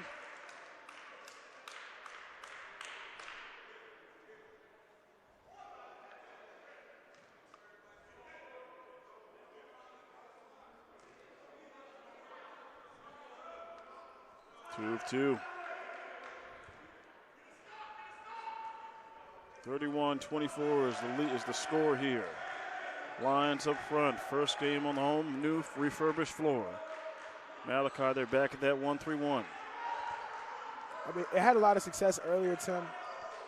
Two of 2. 31-24 is the score here. Lions up front. First game on the home, new refurbished floor. Malachi, they're back at that 1-3-1. I mean, it had a lot of success earlier, Tim.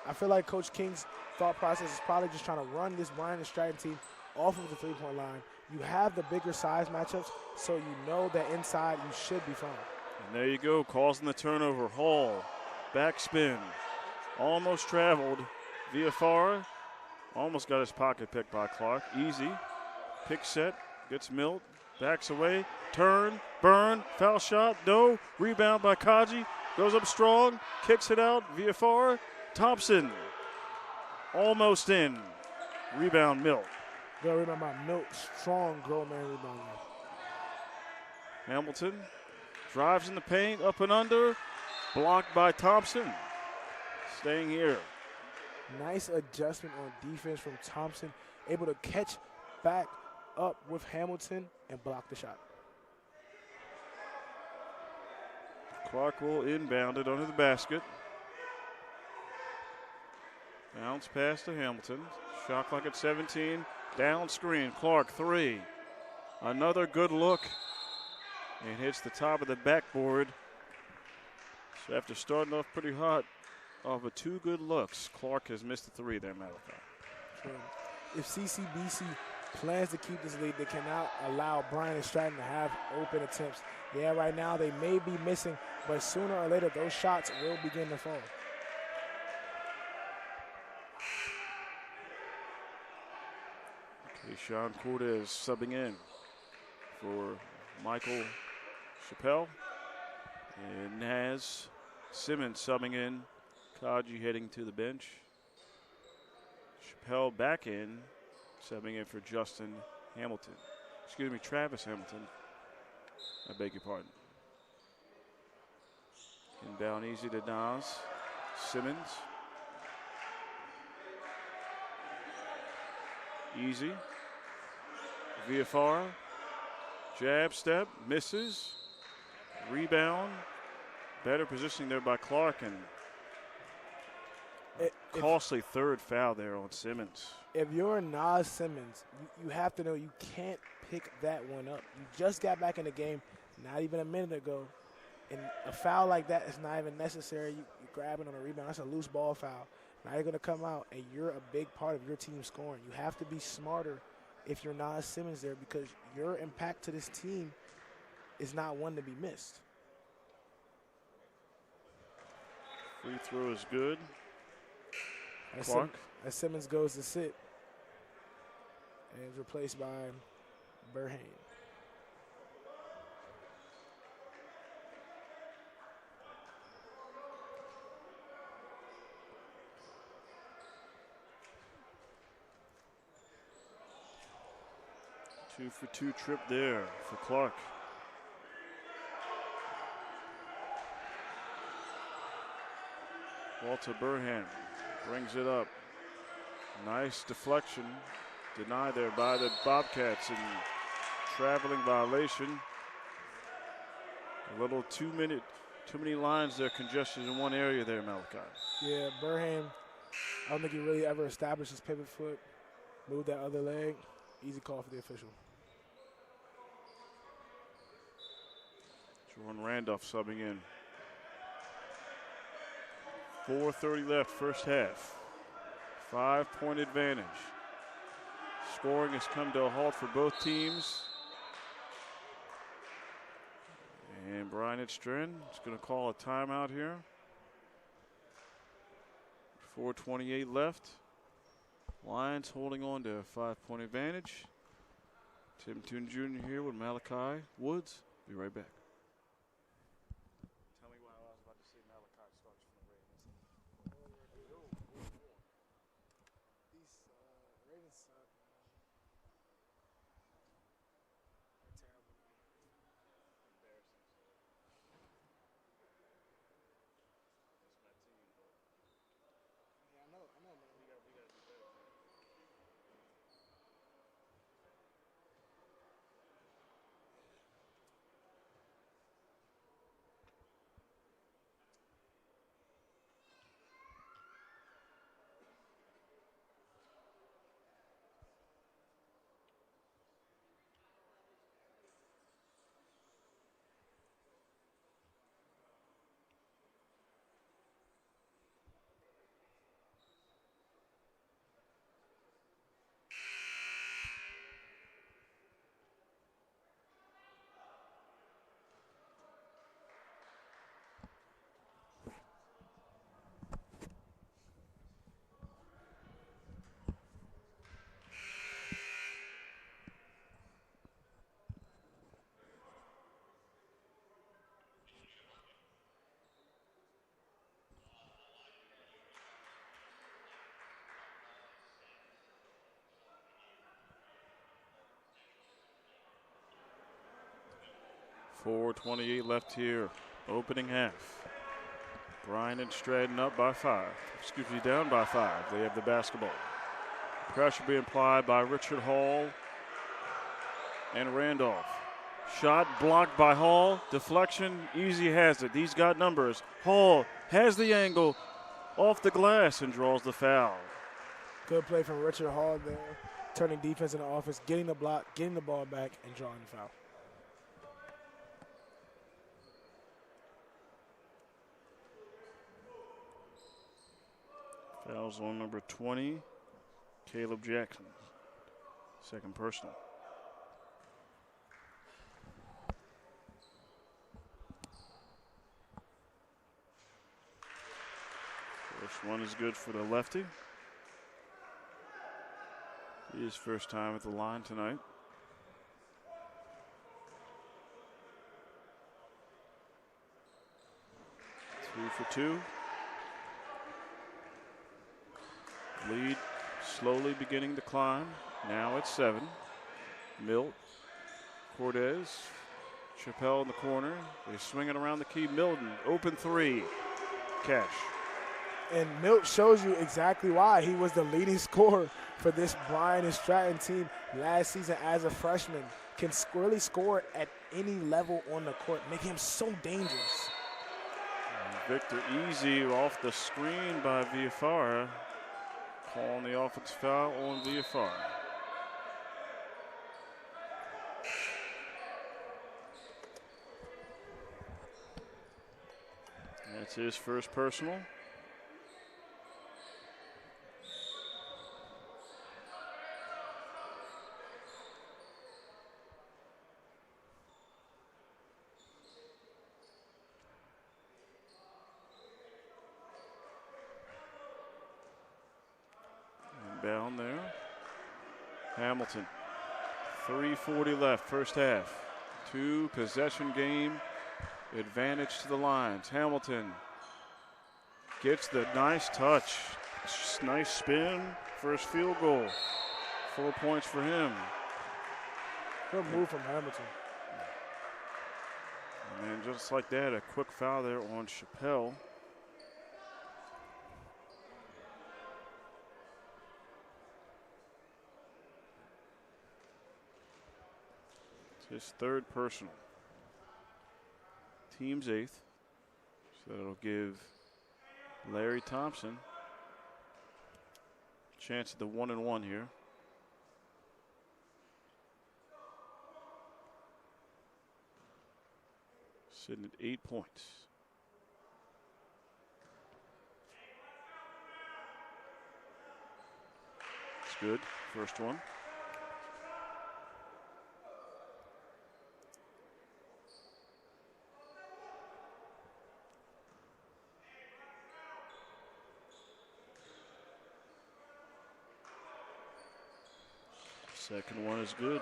I feel like Coach King's thought process is probably just trying to run this Bryant and Stratton team off of the three-point line. You have the bigger size matchups, so you know that inside you should be fine. And there you go, causing the turnover. Hall, backspin, almost traveled via Farah. Almost got his pocket picked by Clark. Easy, pick set, gets Milt, backs away, turn, burn, foul shot, no. Rebound by Kaji, goes up strong, kicks it out via Farah. Thompson, almost in. Rebound Milt. Good rebound by Milt, strong grown man rebound. Hamilton drives in the paint, up and under, blocked by Thompson. Staying here. Nice adjustment on defense from Thompson, able to catch back up with Hamilton and block the shot. Clark will inbound it under the basket. Bounce pass to Hamilton. Shot clock at 17. Down screen. Clark 3. Another good look. And hits the top of the backboard. So after starting off pretty hot, off of 2 good looks, Clark has missed the 3 there, Malachi. Sure. If CCBC plans to keep this lead, they cannot allow Bryant and Stratton to have open attempts. Yeah, right now they may be missing, but sooner or later those shots will begin to fall. Okay, Sean Cortez subbing in for Michael Chappelle. And Naz Simmons subbing in. Kaji heading to the bench. Chappelle back in, subbing in for Justin Hamilton. Excuse me, Travis Hamilton. I beg your pardon. Inbound easy to Naz. Simmons. Easy. VFR. Jab step. Misses. Rebound. Better positioning there by Clark. And costly third foul there on Simmons. If you're Nas Simmons, you have to know you can't pick that one up. You just got back in the game not even a minute ago, and a foul like that is not even necessary. You're grabbing on a rebound. That's a loose ball foul. Now you're going to come out, and you're a big part of your team scoring. You have to be smarter if you're Nas Simmons there, because your impact to this team is not one to be missed. Free throw is good. Clark. As Simmons goes to sit and is replaced by Burhane. Two for two trip there for Clark. Walter Burhane brings it up. Nice deflection. Denied there by the Bobcats, and traveling violation. A little too many lines there congested in one area there, Malachi. Yeah, Burhane, I don't think he really ever established his pivot foot. Moved that other leg. Easy call for the official. Jordan Randolph subbing in. 4:30 left, first half. 5-point advantage. Scoring has come to a halt for both teams. And Bryant Stratton is going to call a timeout here. 4:28 left. Lions holding on to a 5-point advantage. Tim Toon Jr. here with Malachi Woods. Be right back. Tell me why I was about to say Malachi starts from the Ravens. These Ravens suck, man. They're terrible. Embarrassing. That's my team, but Yeah, I know, man. we got to do better. .428 left here, opening half. Bryant and Stratton up by 5. Excuse me, down by 5. They have the basketball. Pressure being applied by Richard Hall and Randolph. Shot blocked by Hall. Deflection, Easy has it. He's got numbers. Hall has the angle off the glass and draws the foul. Good play from Richard Hall there. Turning defense into offense, getting the block, getting the ball back, and drawing the foul. Fouls on number 20, Caleb Jackson. Second personal. First one is good for the lefty. His first time at the line tonight. Three for 2. Lead slowly beginning to climb. Now it's 7. Milt, Cortez, Chappelle in the corner. They swing it around the key. Milton, open 3. Cash. And Milt shows you exactly why. He was the leading scorer for this Bryant and Stratton team last season as a freshman. Can really score at any level on the court, making him so dangerous. Victor Easy off the screen by Villafara, calling the offensive foul on Villafara. That's his first personal. Inbound there. Hamilton. 3:40 left, first half. 2-possession game. Advantage to the Lions. Hamilton gets the nice touch. Nice spin. First field goal. 4 points for him. Good move from Hamilton. And then just like that, a quick foul there on Chappelle. It's his third personal. Team's 8th. So that'll give Larry Thompson a chance at the 1-and-1 here. Sitting at 8 points. It's good. First one. Second one is good.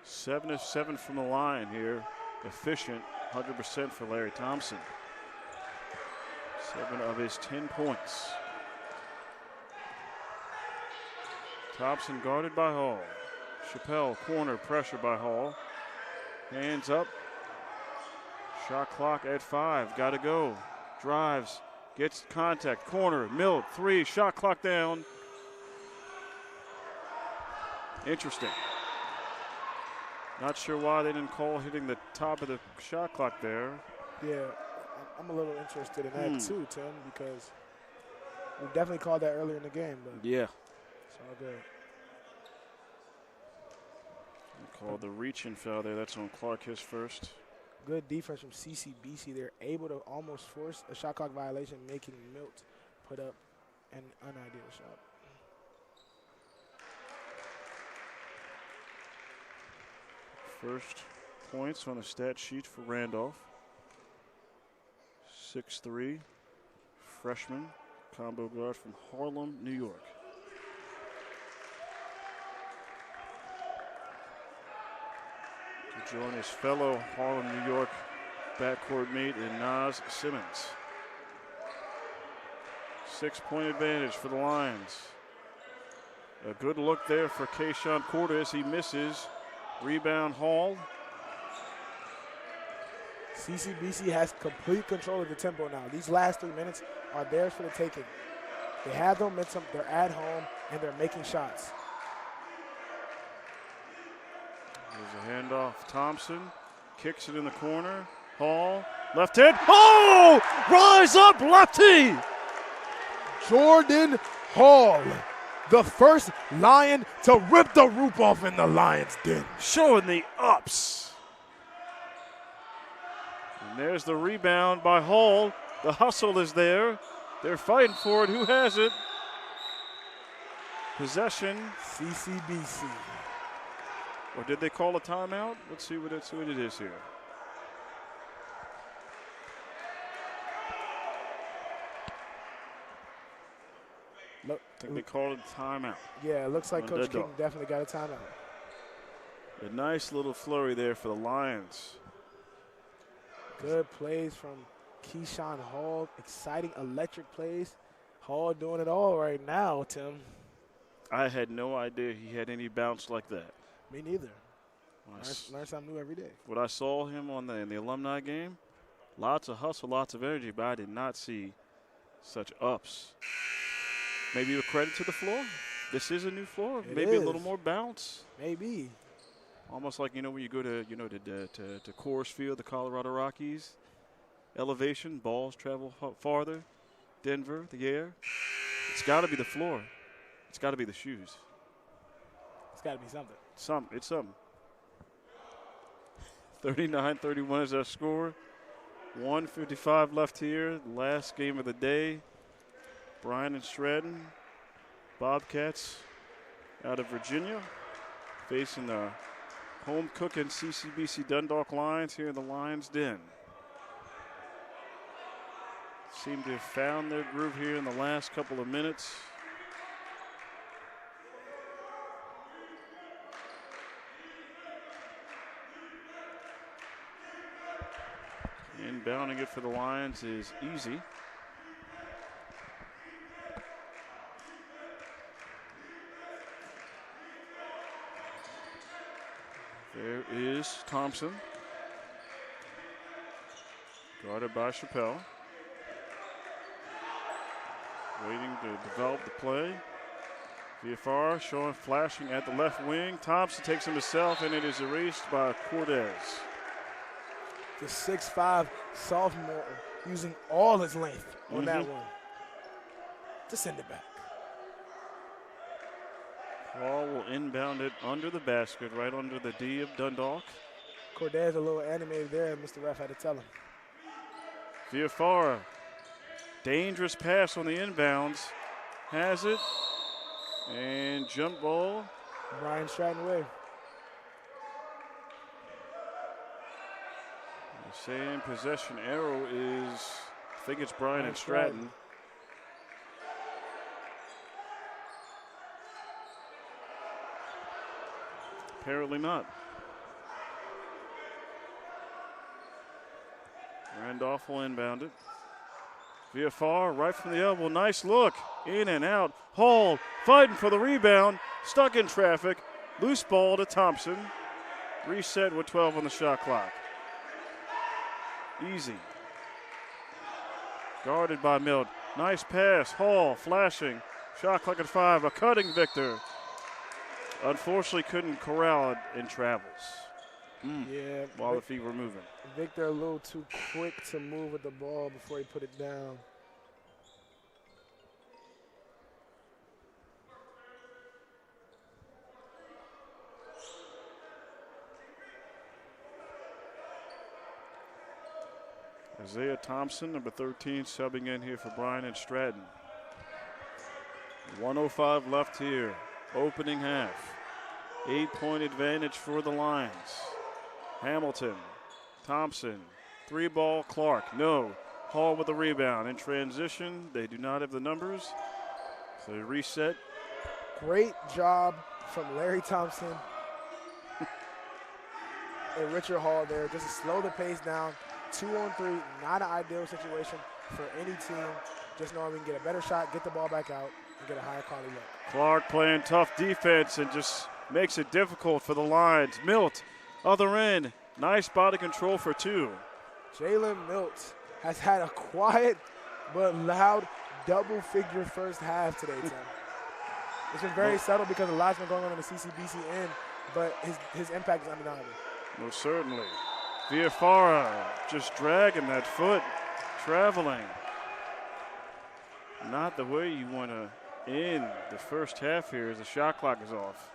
Seven of 7 from the line here. Efficient, 100% for Larry Thompson. 7 of his 10 points. Thompson guarded by Hall. Chappelle, corner, pressure by Hall. Hands up. Shot clock at 5. Got to go. Drives. Gets contact. Corner. Milt. 3. Shot clock down. Interesting. Not sure why they didn't call hitting the top of the shot clock there. Yeah, I'm a little interested in that too, Tim, because we definitely called that earlier in the game. But yeah. It's all good. Called the reach-in foul there. That's on Clark, his first. Good defense from CCBC. They're able to almost force a shot clock violation, making Milt put up an unideal shot. First points on the stat sheet for Randolph. 6'3", freshman, combo guard from Harlem, New York. To join his fellow Harlem, New York backcourt mate in Nas Simmons. 6-point advantage for the Lions. A good look there for Kayshawn Cordes. He misses. Rebound Hall. CCBC has complete control of the tempo now. These last 3 minutes are theirs for the taking. They have the momentum, they're at home, and they're making shots. There's a handoff. Thompson kicks it in the corner. Hall, left hand. Oh! Rise up, lefty! Jordan Hall, the first Lion to rip the roof off in the Lions' den. Showing the ups. And there's the rebound by Hall. The hustle is there. They're fighting for it. Who has it? Possession. CCBC. Or did they call a timeout? Let's see what it is here. Look, I think they called it a timeout. Yeah, it looks like Coach King definitely got a timeout. A nice little flurry there for the Lions. Good plays from Keyshawn Hall. Exciting, electric plays. Hall doing it all right now, Tim. I had no idea he had any bounce like that. Me neither. Learn something new every day. What I saw him in the alumni game, lots of hustle, lots of energy, but I did not see such ups. Maybe a credit to the floor. This is a new floor. Maybe a little more bounce. Maybe. Almost like, when you go to, to Coors Field, the Colorado Rockies, elevation, balls travel farther. Denver, the air. It's got to be the floor. It's got to be the shoes. It's got to be something. It's something. 39-31 is our score. 1:55 left here. Last game of the day. Bryant and Stratton. Bobcats out of Virginia facing the home cooking CCBC Dundalk Lions here in the Lions Den. Seem to have found their groove here in the last couple of minutes. Inbounding it for the Lions is easy. There is Thompson. Guarded by Chappelle. Waiting to develop the play. VFR showing flashing at the left wing. Thompson takes him himself, and it is erased by Cortez. The 6'5" sophomore using all his length on that one to send it back. Paul will inbound it under the basket, right under the D of Dundalk. Cortez a little animated there, Mr. Ref had to tell him. VFR, dangerous pass on the inbounds. Has it. And jump ball. Bryant Stratton away. The same possession arrow is, I think it's Bryant and Stratton. Apparently not. Randolph will inbound it. VFR right from the elbow. Nice look. In and out. Hall fighting for the rebound. Stuck in traffic. Loose ball to Thompson. Reset with 12 on the shot clock. Easy. Guarded by Milt. Nice pass. Hall flashing. Shot clock at 5. A cutting Victor. Unfortunately couldn't corral it in travels. Yeah. While the feet were moving. Victor a little too quick to move with the ball before he put it down. Isaiah Thompson, number 13, subbing in here for Bryant and Stratton. 1:05 left here. Opening half. 8-point advantage for the Lions. Hamilton, Thompson, 3-ball, Clark, no. Hall with the rebound. In transition, they do not have the numbers. So they reset. Great job from Larry Thompson and Richard Hall there. Just to slow the pace down. 2-on-3, not an ideal situation for any team. Just knowing we can get a better shot, get the ball back out, and get a higher quality look. Clark playing tough defense and just makes it difficult for the Lions. Milt, other end, nice body control for 2. Jalen Milt has had a quiet but loud double-figure first half today, Tim. It's been very subtle because a lot's been going on in the CCBC end, but his impact is undeniable. Most certainly. Viafara just dragging that foot, traveling. Not the way you want to end the first half here as the shot clock is off.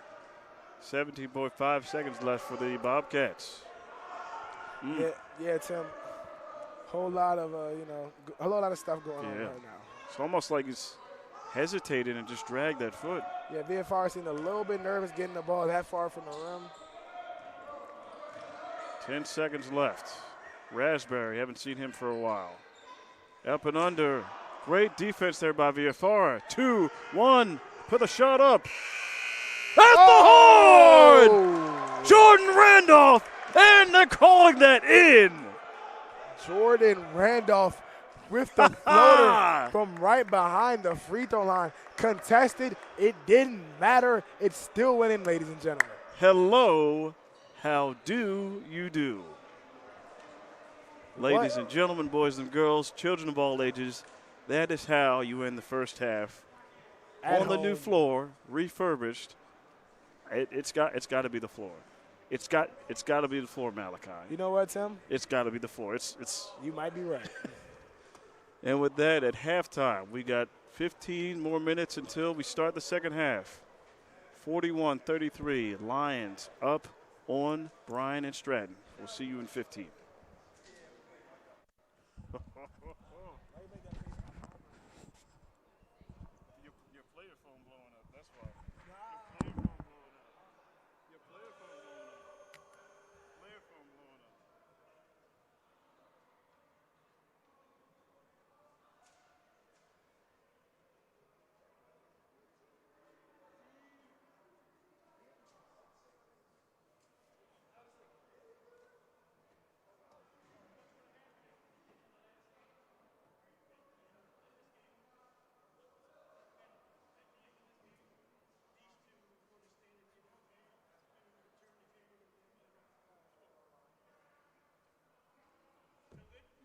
17.5 seconds left for the Bobcats. Yeah, Tim. Whole lot of a whole lot of stuff going on right now. It's almost like he's hesitated and just dragged that foot. Yeah, VFR seemed a little bit nervous getting the ball that far from the rim. 10 seconds left. Raspberry, haven't seen him for a while. Up and under. Great defense there by VFR. 2-1. Put the shot up. That's the horn! Jordan Randolph, and they're calling that in. Jordan Randolph with the floater from right behind the free throw line. Contested. It didn't matter. It still went in, ladies and gentlemen. Hello, How do you do? Ladies and gentlemen, boys and girls, children of all ages, that is how you end the first half on the new floor, refurbished. It's got to be the floor. It's got to be the floor, Malachi. You know what, Tim? It's got to be the floor. It's. You might be right. And with that, at halftime, we got 15 more minutes until we start the second half. 41-33, Lions up on Bryant and Stratton. We'll see you in 15. Your player phone blowing up, that's why. Your player phone blowing up. Your player phone blowing up. Player phone blowing up.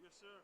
Yes, sir.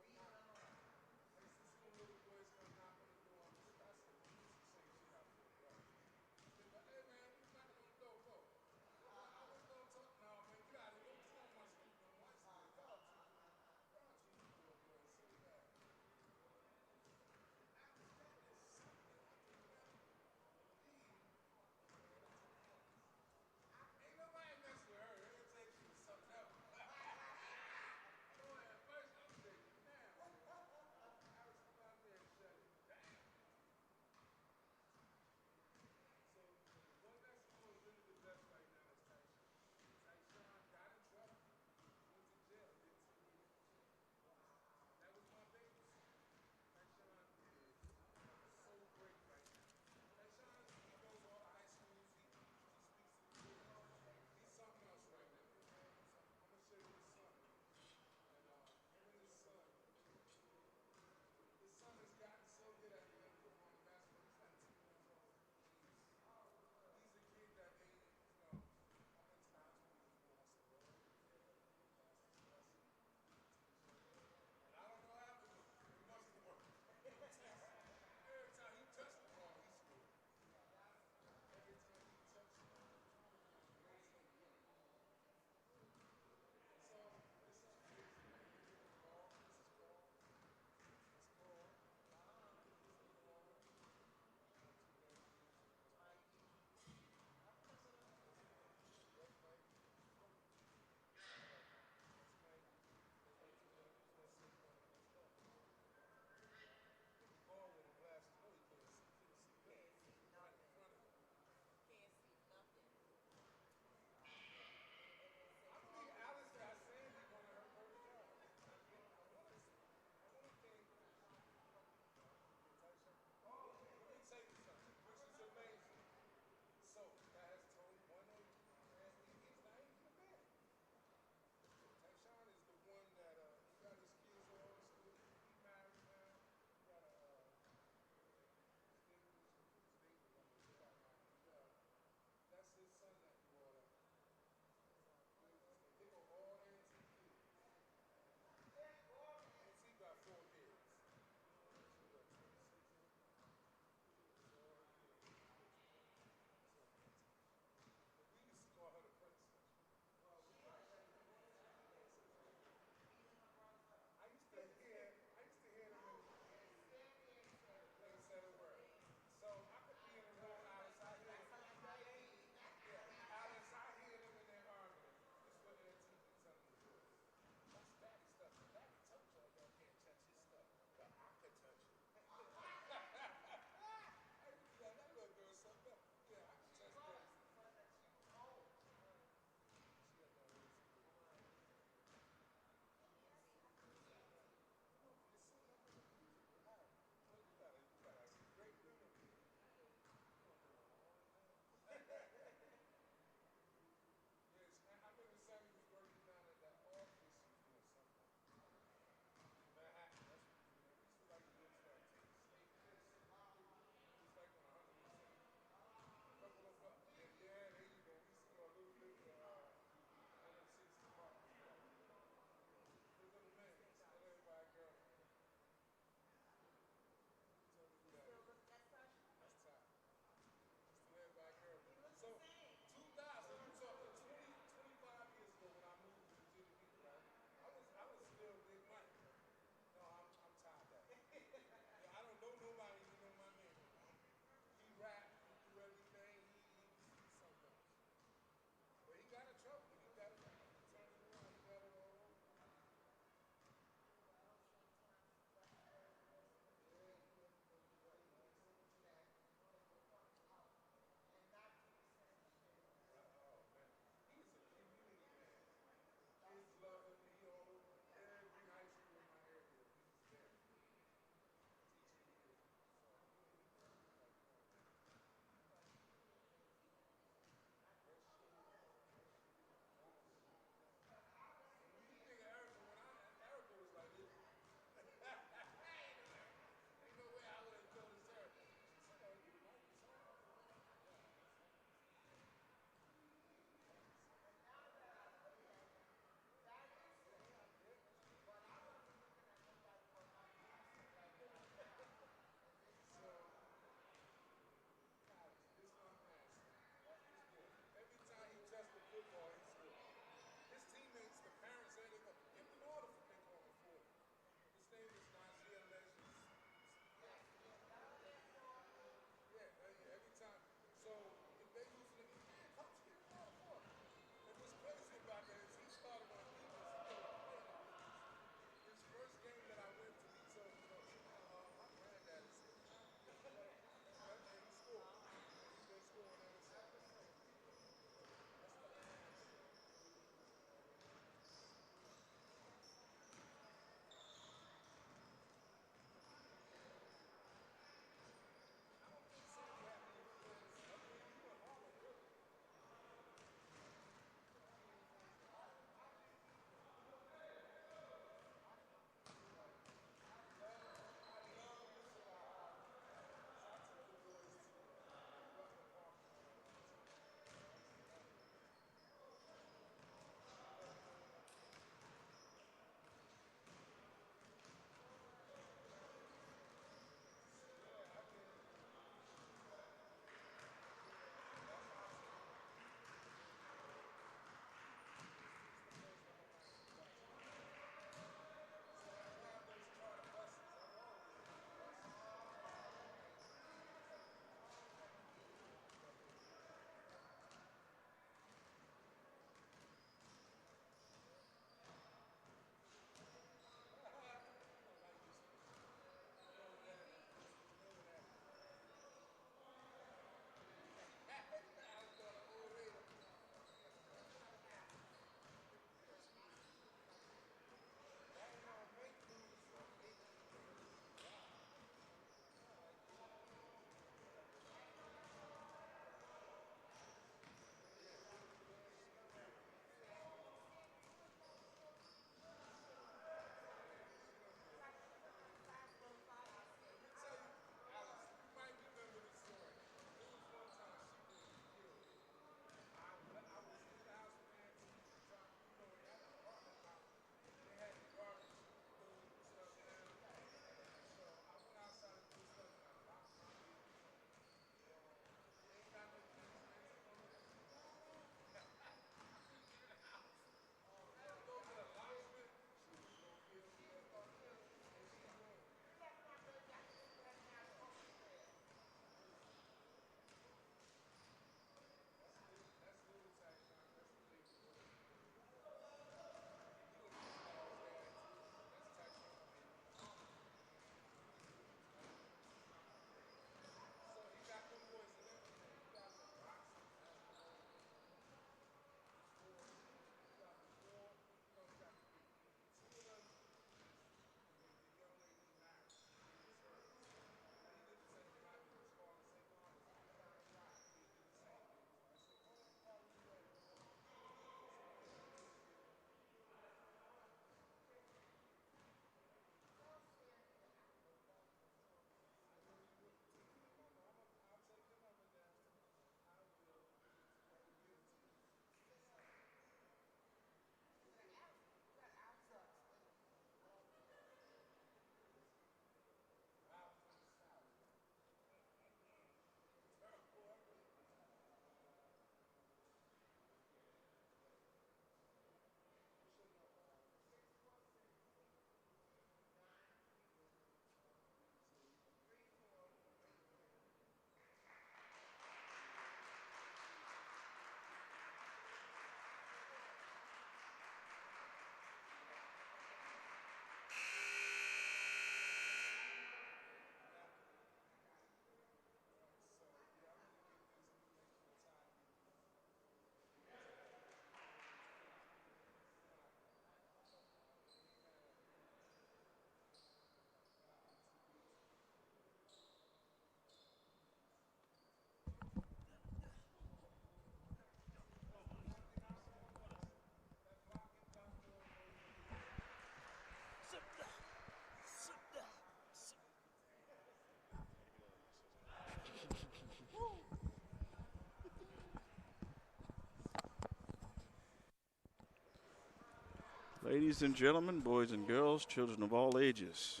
Ladies and gentlemen, boys and girls, children of all ages,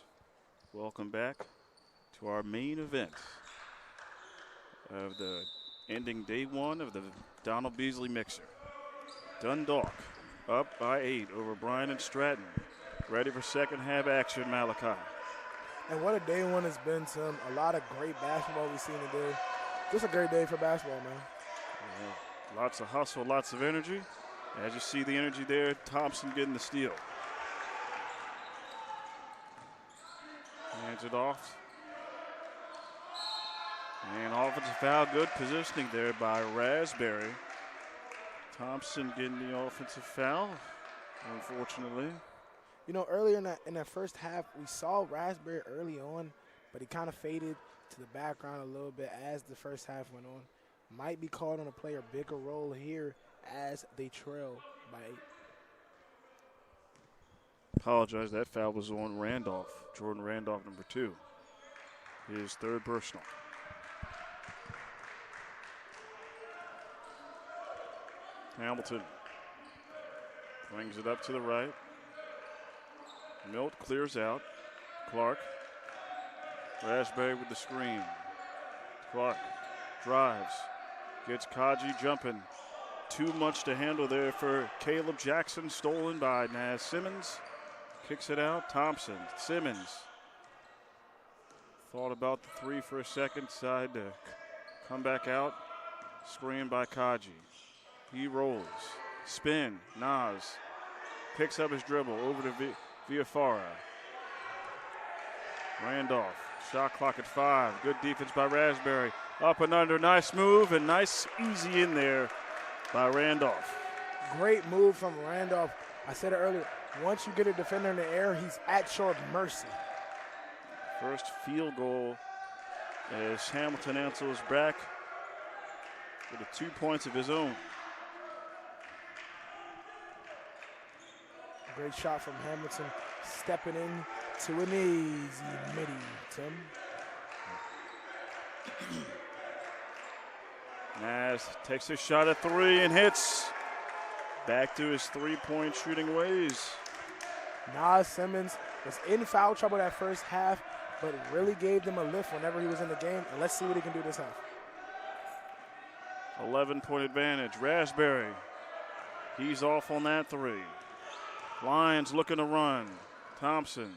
welcome back to our main event of the ending day one of the Donald Beasley Mixer. Dundalk up by 8 over Bryant and Stratton. Ready for second half action, Malachi. And what a day one has been, Tim. A lot of great basketball we've seen today. Just a great day for basketball, man. Yeah, lots of hustle, lots of energy. As you see the energy there, Thompson getting the steal. Hands it off. And offensive foul, good positioning there by Raspberry. Thompson getting the offensive foul, unfortunately. You know, earlier in that first half, we saw Raspberry early on, but he kind of faded to the background a little bit as the first half went on. Might be called on to play a bigger role here as they trail by 8. Apologize, that foul was on Randolph. Jordan Randolph, number 2. His third personal. Hamilton brings it up to the right. Milt clears out. Clark. Raspberry with the screen. Clark drives. Gets Kaji jumping. Too much to handle there for Caleb Jackson. Stolen by Naz Simmons. Kicks it out. Thompson. Simmons. Thought about the 3 for a second. Decided to come back out. Screen by Kaji. He rolls. Spin. Naz. Picks up his dribble. Over to Viafara. Randolph. Shot clock at 5. Good defense by Raspberry. Up and under. Nice move and nice easy in there by Randolph. Great move from Randolph. I said it earlier. Once you get a defender in the air, he's at your mercy. First field goal as Hamilton answers back with 2 points of his own. Great shot from Hamilton, stepping in to an easy midi, Tim. Naz takes a shot at 3 and hits. Back to his 3-point shooting ways. Naz Simmons was in foul trouble that first half, but really gave them a lift whenever he was in the game. And let's see what he can do this half. 11-point advantage. Raspberry. He's off on that 3. Lions looking to run. Thompson.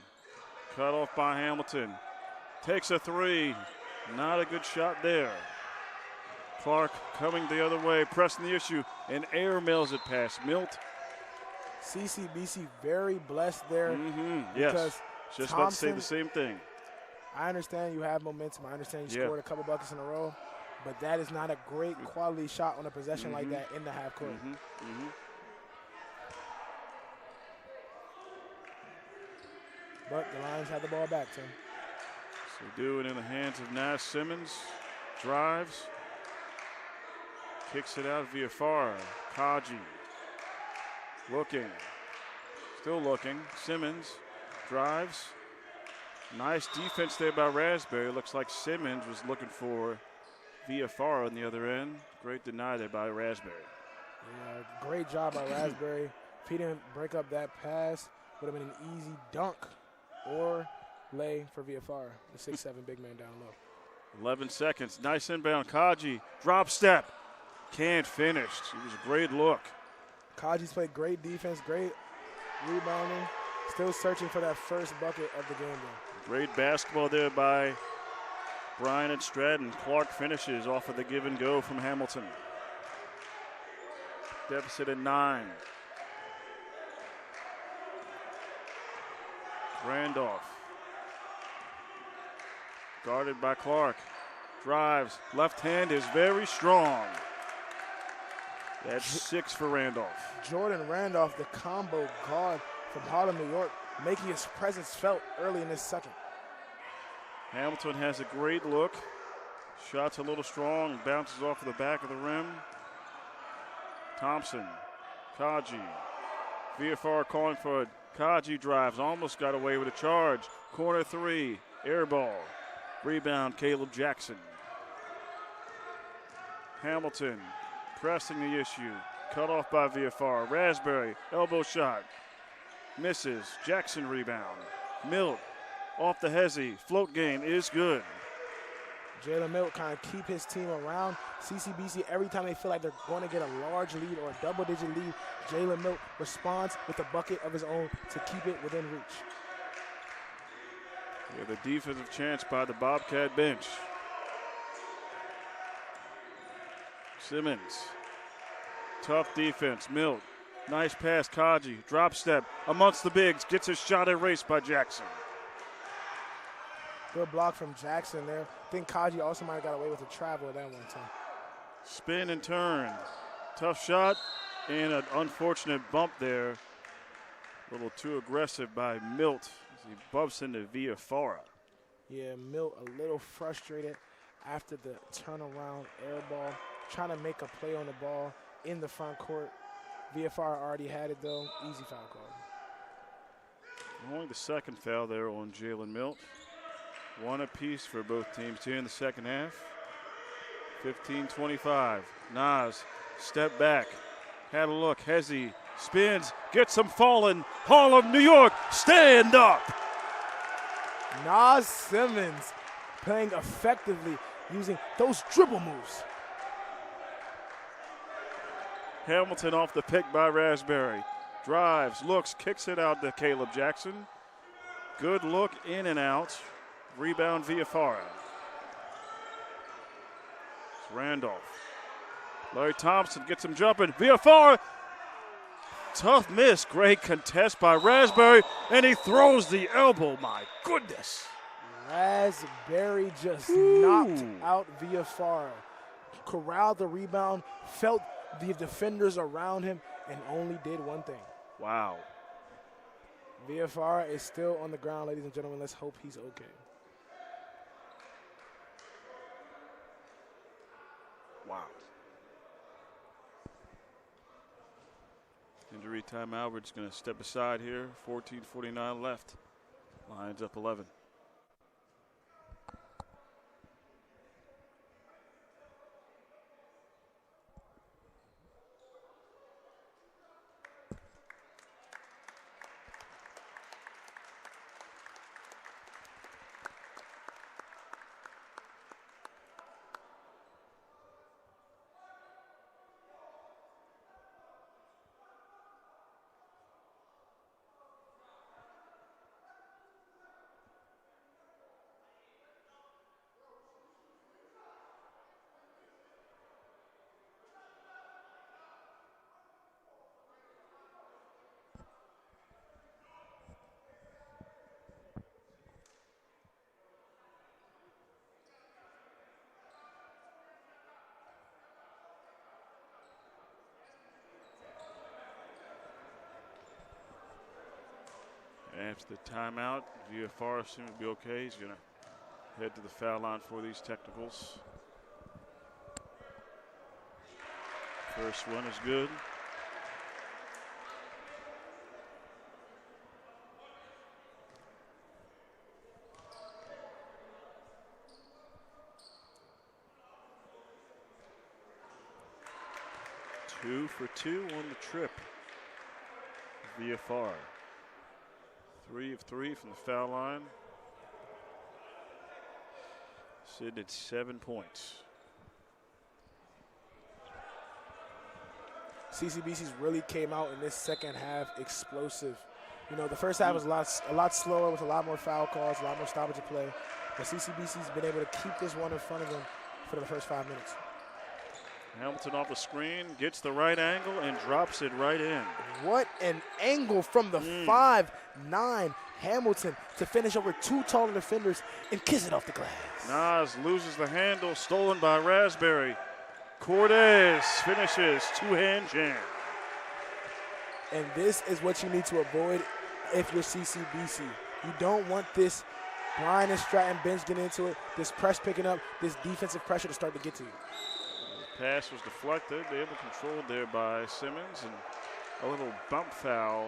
Cut off by Hamilton. Takes a 3. Not a good shot there. Clark coming the other way, pressing the issue, and air mails it past Milt. CCBC very blessed there. Yes, just Thompson, about to say the same thing. I understand you have momentum. I understand you scored a couple buckets in a row, but that is not a great quality shot on a possession like that in the half court. But the Lions had the ball back, Tim. So do it in the hands of Naz Simmons. Drives. Kicks it out via far. Kaji. Looking. Still looking. Simmons drives. Nice defense there by Raspberry. Looks like Simmons was looking for Viafara on the other end. Great deny there by Raspberry. Yeah, great job by Raspberry. If he didn't break up that pass, would have been an easy dunk or lay for Viafara, the 6'7" big man down low. 11 seconds. Nice inbound. Kaji. Drop step. Can't finish. It was a great look. Kaji's played great defense, great rebounding. Still searching for that first bucket of the game, though. Great basketball there by Bryant and Stratton. Clark finishes off of the give and go from Hamilton. Deficit at 9. Randolph. Guarded by Clark. Drives. Left hand is very strong. That's 6 for Randolph. Jordan Randolph, the combo guard from Harlem, New York, making his presence felt early in this second. Hamilton has a great look. Shot's a little strong. Bounces off of the back of the rim. Thompson. Kaji. Viafara calling for it. Kaji drives. Almost got away with a charge. Corner 3. Air ball. Rebound, Caleb Jackson. Hamilton pressing the issue. Cut off by Viafara. Raspberry, elbow shot. misses. Jackson rebound. Milt off the hezzy. Float game is good. Jalen Milt kind of keep his team around. CCBC, every time they feel like they're going to get a large lead or a double-digit lead, Jalen Milt responds with a bucket of his own to keep it within reach. Yeah, the defensive chance by the Bobcat bench. Simmons. Tough defense. Milt. Nice pass. Kaji. Drop step amongst the bigs. Gets his shot erased by Jackson. Good block from Jackson there. I think Kaji also might have got away with a travel at that one time. Spin and turn. Tough shot and an unfortunate bump there. A little too aggressive by Milt as he bumps into Villafara. Yeah, Milt a little frustrated after the turnaround air ball, trying to make a play on the ball in the front court. Villafara already had it though. Easy foul call. Only the second foul there on Jalen Milt. One apiece for both teams here in the second half. 15-25. Nas, step back. Had a look. Hezzy spins, gets him falling. Harlem, New York, stand up. Nas Simmons playing effectively using those dribble moves. Hamilton off the pick by Raspberry. Drives, looks, kicks it out to Caleb Jackson. Good look in and out. Rebound Villafara. It's Randolph. Larry Thompson gets him jumping. Villafara. Tough miss. Great contest by Raspberry. And he throws the elbow. My goodness. Raspberry just knocked out Villafara. Corralled the rebound. Felt the defenders around him. And only did one thing. Wow. Villafara is still on the ground, ladies and gentlemen. Let's hope he's okay. Wow. Injury timeout. We're just going to step aside here. 14:49 left. Lions up 11. After the timeout, Villafara seems to be okay. He's going to head to the foul line for these technicals. First one is good. Two for two on the trip. Villafara. 3 of 3 from the foul line. Sitting at 7 points. CCBC's really came out in this second half explosive. You know, the first half was a lot slower with a lot more foul calls, a lot more stoppage of play. But CCBC's been able to keep this one in front of them for the first 5 minutes. Hamilton off the screen, gets the right angle and drops it right in. What an angle from the 5'9" Hamilton to finish over 2 taller defenders and kiss it off the glass. Nas loses the handle, stolen by Raspberry. Cortez finishes 2-hand jam. And this is what you need to avoid if you're CCBC. You don't want this Bryant and Stratton bench getting into it, this press picking up, this defensive pressure to start to get to you. Pass was deflected, able controlled there by Simmons, and a little bump foul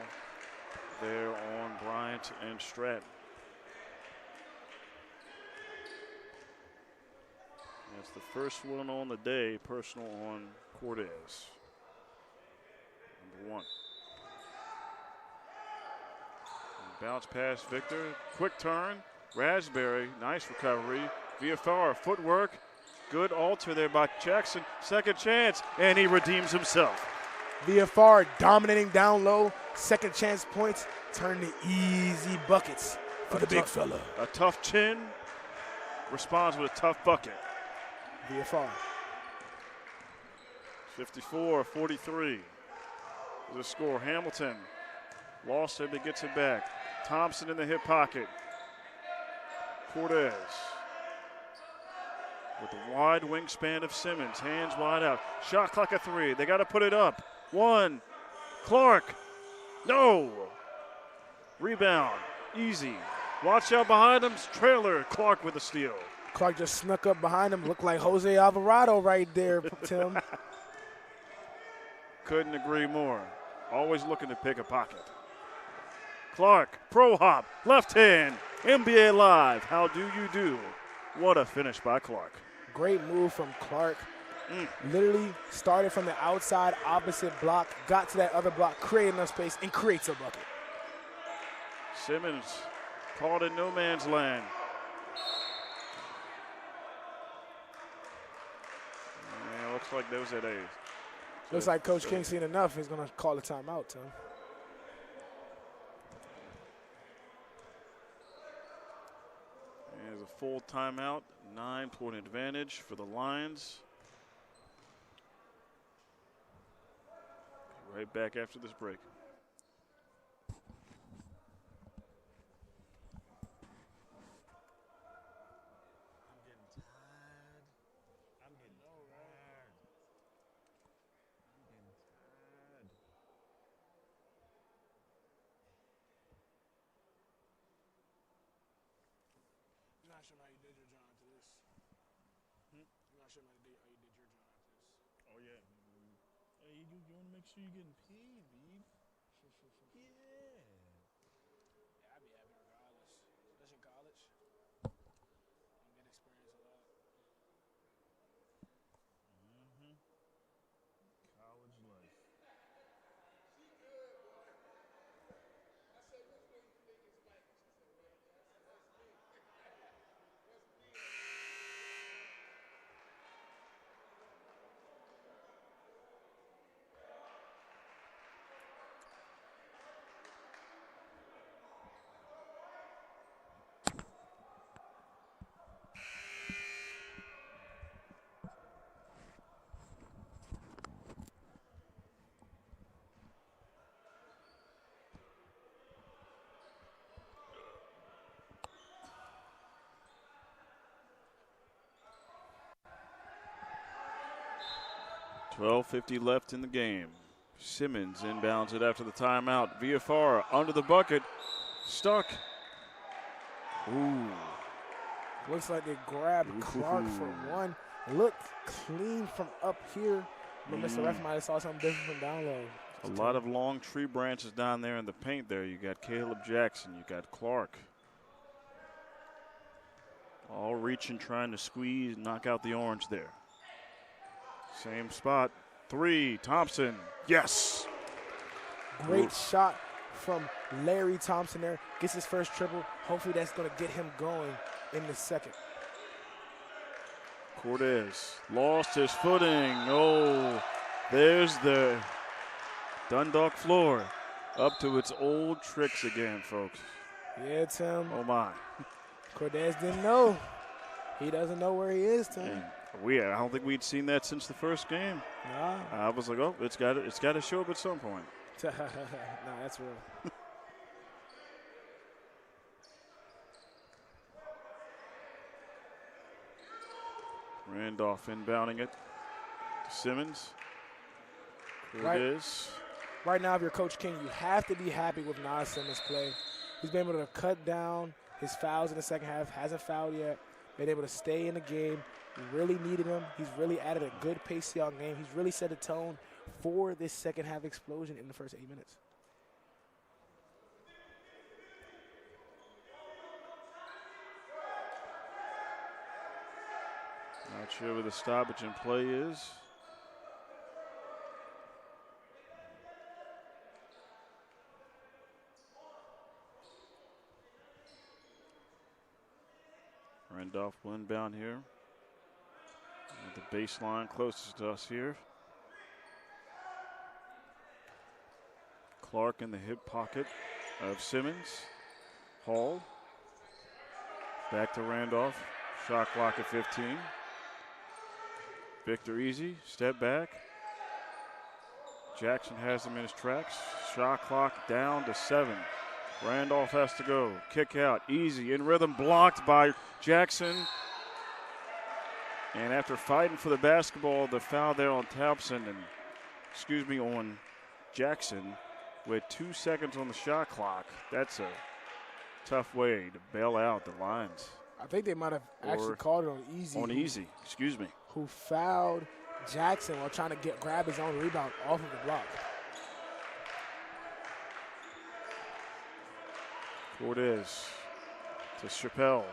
there on Bryant and Stratton. That's the first one on the day, personal on Cortez. Number 1. Bounce pass, Victor. Quick turn. Raspberry, nice recovery. Viafara, footwork. Good alter there by Jackson. Second chance, and he redeems himself. VFR dominating down low. Second chance points turn to easy buckets for the big fella. A tough chin responds with a tough bucket. VFR. 54-43. The score. Hamilton lost it, but gets it back. Thompson in the hip pocket. Cortez with the wide wingspan of Simmons. Hands wide out. Shot clock a 3. They got to put it up. 1. Clark. No. Rebound. Easy. Watch out behind him. Trailer. Clark with the steal. Clark just snuck up behind him. Looked like Jose Alvarado right there, Tim. Couldn't agree more. Always looking to pick a pocket. Clark, pro hop, left hand, NBA Live. How do you do? What a finish by Clark. Great move from Clark. Literally started from the outside opposite block, got to that other block, created enough space, and creates a bucket. Simmons caught in no man's land. Yeah, looks like those at A. Looks like Coach King seen enough. He's going to call a timeout, Tim. There's a full timeout, 9-point advantage for the Lions. Right back after this break. Not sure how you did your job after this. I'm not sure how you did your job after this. Oh, yeah. Hey, you want to make sure you're getting paid, Beeb. Yeah. Yeah, I'd be happy regardless. Especially in college. You get experience a lot. College life. .50 left in the game. Simmons inbounds it after the timeout. Viafara under the bucket. Stuck. Ooh. Looks like they grabbed Clark for one. Looked clean from up here. But Mr. Ref might have saw something different from down low. A lot of long tree branches down there in the paint there. You got Caleb Jackson. You got Clark. All reaching, trying to squeeze, knock out the orange there. Same spot. 3, Thompson. Yes. Great shot from Larry Thompson there. Gets his first triple. Hopefully that's going to get him going in the second. Cortez lost his footing. Oh, there's the Dundalk floor up to its old tricks again, folks. Yeah, Tim. Oh, my. Cortez didn't know. He doesn't know where he is, Tim. And I don't think we'd seen that since the first game. Nah. I was like, oh, it's got to show up at some point. Nah, that's real. Randolph inbounding it to Simmons. Here it is. Right now, if you're Coach King, you have to be happy with Nas Simmons' play. He's been able to cut down his fouls in the second half, hasn't fouled yet, been able to stay in the game. We really needed him. He's really added a good pace to our game. He's really set a tone for this second half explosion in the first 8 minutes. Not sure where the stoppage in play is. Randolph will inbound here. At the baseline closest to us here. Clark in the hip pocket of Simmons. Hall. Back to Randolph. Shot clock at 15. Victor Easy, step back. Jackson has him in his tracks. Shot clock down to 7. Randolph has to go. Kick out. Easy in rhythm. Blocked by Jackson. And after fighting for the basketball, the foul there on Thompson and, on Jackson with 2 seconds on the shot clock. That's a tough way to bail out the Lions. I think they might have actually called it on Easy. On Easy, excuse me. Who fouled Jackson while trying to grab his own rebound off of the block. Cortez to Chappelle.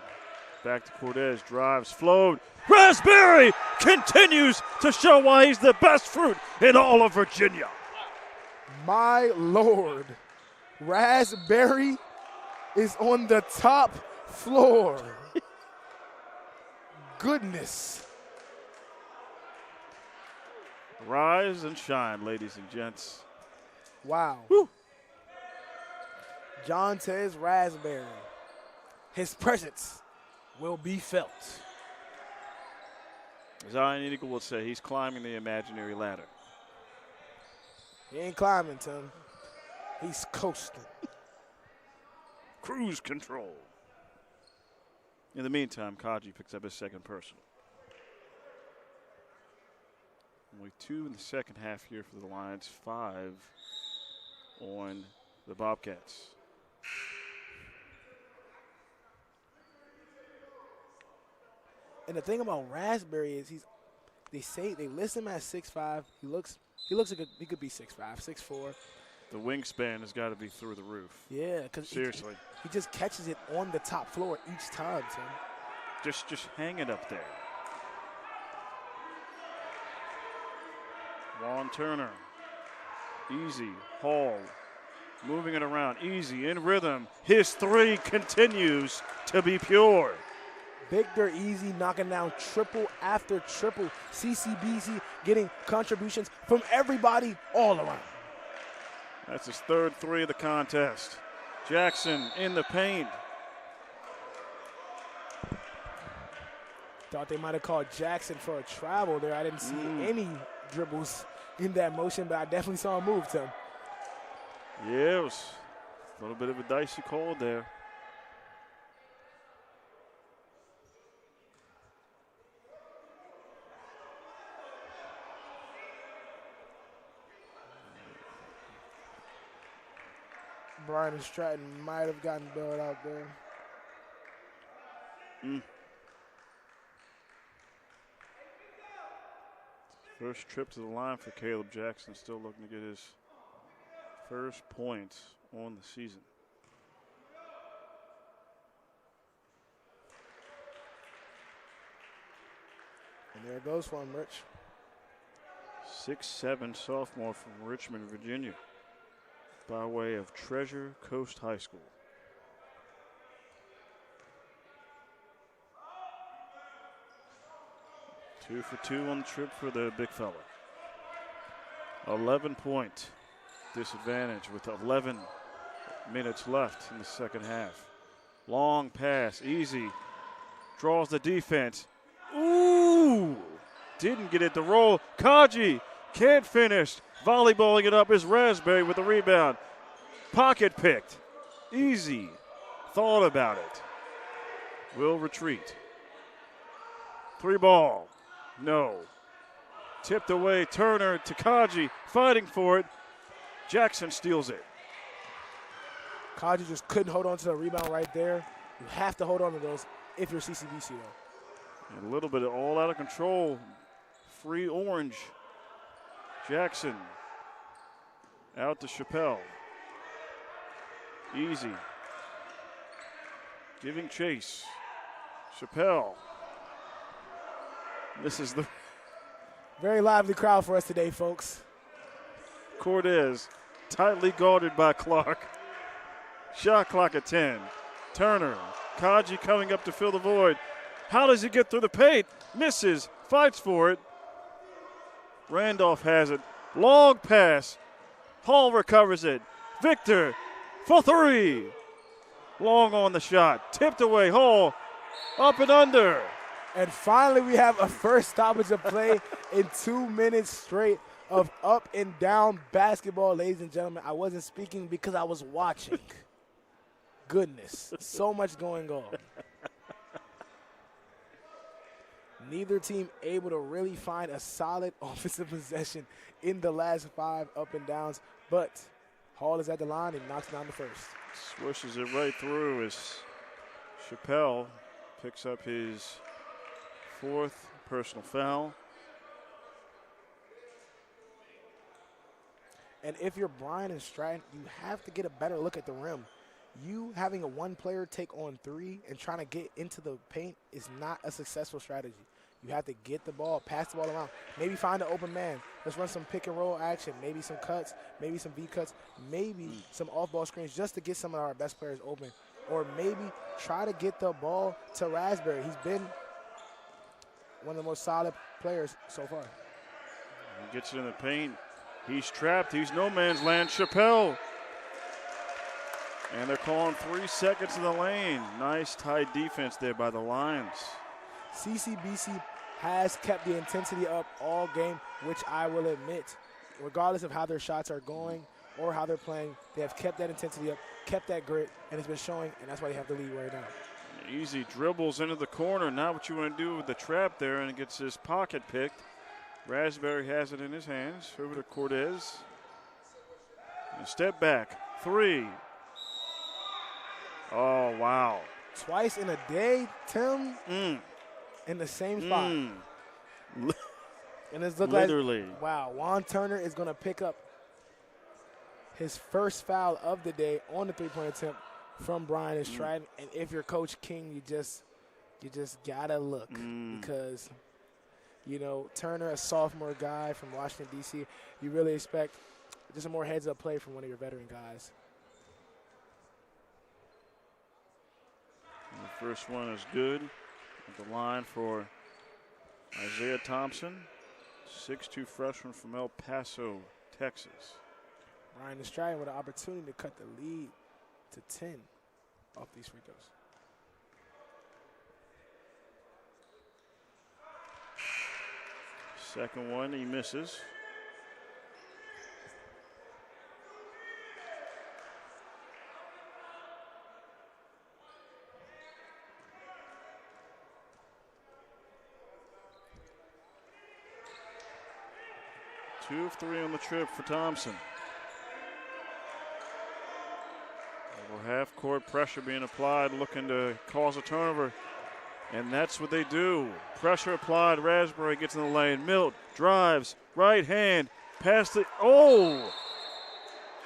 Back to Cortez. Drives, flowed. Raspberry continues to show why he's the best fruit in all of Virginia. My Lord. Raspberry is on the top floor. Goodness. Rise and shine, ladies and gents. Wow. Woo. Jontez Raspberry. His presence will be felt. As Ian Eagle would say, he's climbing the imaginary ladder. He ain't climbing, Tim. He's coasting. Cruise control. In the meantime, Kaji picks up his second personal. Only 2 in the second half here for the Lions, 5 on the Bobcats. And the thing about Raspberry is they list him at 6'5". He looks like he could be 6'5", 6'4". The wingspan has got to be through the roof. Yeah, because seriously, he just catches it on the top floor each time, Tim. Just hang it up there. Juan Turner. Easy. Hall. Moving it around. Easy in rhythm. His 3 continues to be pure. Victor Easy knocking down triple after triple. CCBC getting contributions from everybody all around. That's his 3rd 3 of the contest. Jackson in the paint. Thought they might have called Jackson for a travel there. I didn't see any dribbles in that motion, but I definitely saw him move, Tim. Yeah, it was a little bit of a dicey call there. Bryant and Stratton might have gotten bailed out there. First trip to the line for Caleb Jackson, still looking to get his first points on the season. And there it goes for him, Rich. 6'7" sophomore from Richmond, Virginia, by way of Treasure Coast High School. Two for 2 on the trip for the big fella. 11-point disadvantage with 11 minutes left in the second half. Long pass, Easy. Draws the defense. Ooh! Didn't get it to roll. Kaji can't finish. Volleyballing it up is Raspberry with the rebound. Pocket picked. Easy. Thought about it. Will retreat. 3 ball. No. Tipped away. Turner to Kaji. Fighting for it. Jackson steals it. Kaji just couldn't hold on to the rebound right there. You have to hold on to those if you're CCBC, though. And a little bit of all out of control. Free orange. Jackson. Out to Chappelle. Easy. Giving chase. Chappelle. This is the very lively crowd for us today, folks. Cortez, tightly guarded by Clark. Shot clock at 10. Turner. Kaji coming up to fill the void. How does he get through the paint? Misses, fights for it. Randolph has it. Long pass. Hall recovers it. Victor for three. Long on the shot. Tipped away. Hall up and under. And finally, we have a first stoppage of play in 2 minutes straight of up and down basketball, ladies and gentlemen. I wasn't speaking because I was watching. Goodness, so much going on. Neither team able to really find a solid offensive possession in the last 5 up and downs, but Hall is at the line and knocks down the first. Swishes it right through as Chappelle picks up his 4th personal foul. And if you're Bryant and Stratton, you have to get a better look at the rim. You having a one player take on 3 and trying to get into the paint is not a successful strategy. You have to get the ball, pass the ball around, maybe find an open man. Let's run some pick and roll action, maybe some cuts, maybe some V cuts, maybe some off-ball screens just to get some of our best players open. Or maybe try to get the ball to Raspberry. He's been one of the most solid players so far. He gets it in the paint. He's trapped. He's no man's land. Chappelle. And they're calling 3 seconds in the lane. Nice tight defense there by the Lions. CCBC has kept the intensity up all game, which I will admit, regardless of how their shots are going or how they're playing, they have kept that intensity up, kept that grit, and it's been showing, and that's why they have the lead right now. Easy dribbles into the corner. Not what you want to do with the trap there, and it gets his pocket picked. Raspberry has it in his hands. Over to Cortez. And step back. 3. Oh, wow. Twice in a day, Tim, in the same spot. And it's looked Literally. like, wow, Juan Turner is going to pick up his first foul of the day on the three-point attempt from Bryant and Stratton. And if you're Coach King, you just got to look because, you know, Turner, a sophomore guy from Washington, D.C., you really expect just a more heads-up play from one of your veteran guys. And the first one is good. At the line for Isaiah Thompson, 6'2" freshman from El Paso, Texas. Bryant and Stratton with an opportunity to cut the lead to 10 off these free throws. Second one, he misses. Two of 3 on the trip for Thompson. Over half court pressure being applied, looking to cause a turnover. And that's what they do. Pressure applied. Raspberry gets in the lane. Milt drives. Right hand. Past the. Oh!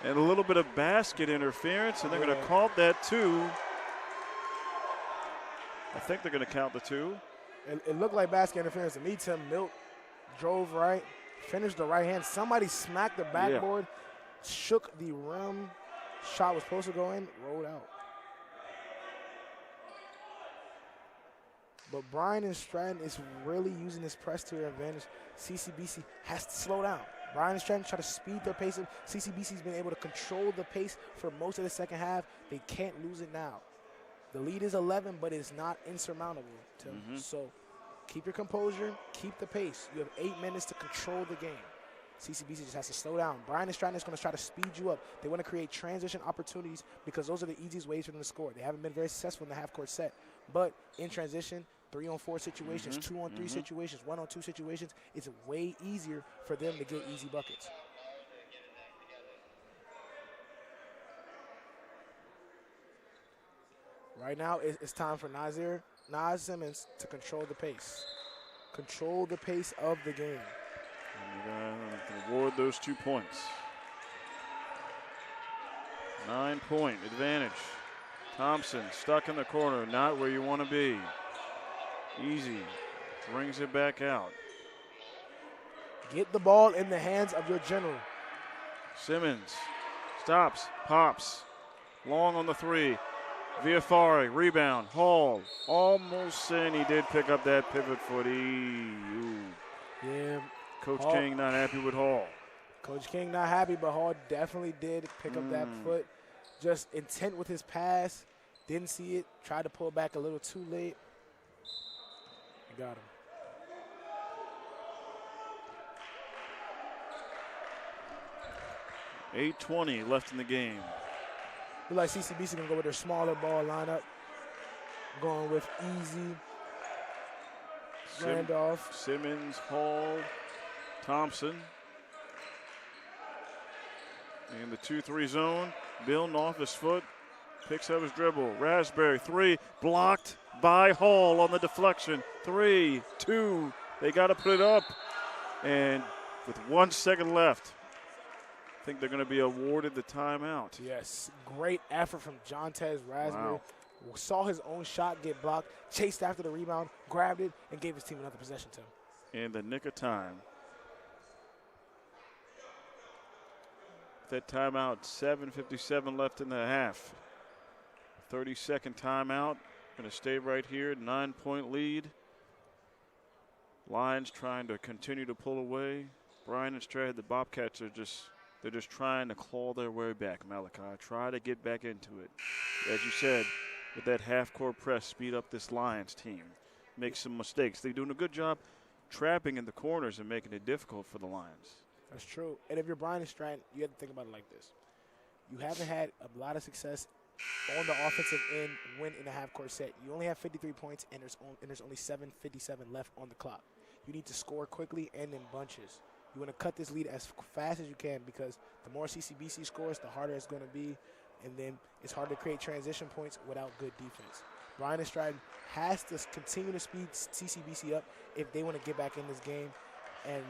And a little bit of basket interference, and they're going to count that 2. I think they're going to count the 2. It looked like basket interference to me, Tim. Milt drove right, finished the right hand. Somebody smacked the backboard, shook the rim. Shot was supposed to go in, rolled out. But Bryant and Stratton is really using this press to their advantage. CCBC has to slow down. Bryant and Stratton try to speed their pace up. CCBC's been able to control the pace for most of the second half. They can't lose it now. The lead is 11, but it's not insurmountable, Tim. So keep your composure, keep the pace. You have 8 minutes to control the game. CCBC just has to slow down. Bryant and Stratton is going to try to speed you up. They want to create transition opportunities because those are the easiest ways for them to score. They haven't been very successful in the half-court set. But in transition, 3-on-4 situations, 2-on-3 situations, 1-on-2 situations, it's way easier for them to get easy buckets. Right now, it's time for Naz Simmons to control the pace. Control the pace of the game. And we're going to award those 2 points. 9-point advantage. Thompson stuck in the corner, not where you want to be. Easy, brings it back out. Get the ball in the hands of your general. Simmons stops, pops. Long on the 3. Viafari, rebound, Hall, almost, and he did pick up that pivot foot. Yeah. Coach Hall. King not happy with Hall. Coach King not happy, but Hall definitely did pick up that foot. Just intent with his pass. Didn't see it. Tried to pull back a little too late. He got him. .8:20 left in the game. Look like CCBC going to go with their smaller ball lineup. Going with Easy, Randolph. Simmons, Hall, Thompson. In the 2-3 zone, building off his foot, picks up his dribble. Raspberry, 3, blocked by Hall on the deflection. 3, 2, they got to put it up. And with 1 second left, I think they're going to be awarded the timeout. Yes, great effort from Jontez Raspberry. Wow. Saw his own shot get blocked, chased after the rebound, grabbed it, and gave his team another possession to him. In the nick of time. That timeout, 7:57 left in the half. 30-second timeout. Going to stay right here, 9-point lead. Lions trying to continue to pull away. Bryant and Stratton, the Bobcats are they're just trying to claw their way back, Malachi. Try to get back into it. As you said, with that half-court press, speed up this Lions team. Make some mistakes. They're doing a good job trapping in the corners and making it difficult for the Lions. That's true. And if you're Bryant and Stratton, you have to think about it like this. You haven't had a lot of success on the offensive end when in a half-court set. You only have 53 points, and there's only 7:57 left on the clock. You need to score quickly and in bunches. You want to cut this lead as fast as you can because the more CCBC scores, the harder it's going to be, and then it's hard to create transition points without good defense. Bryant and Stratton has to continue to speed CCBC up if they want to get back in this game and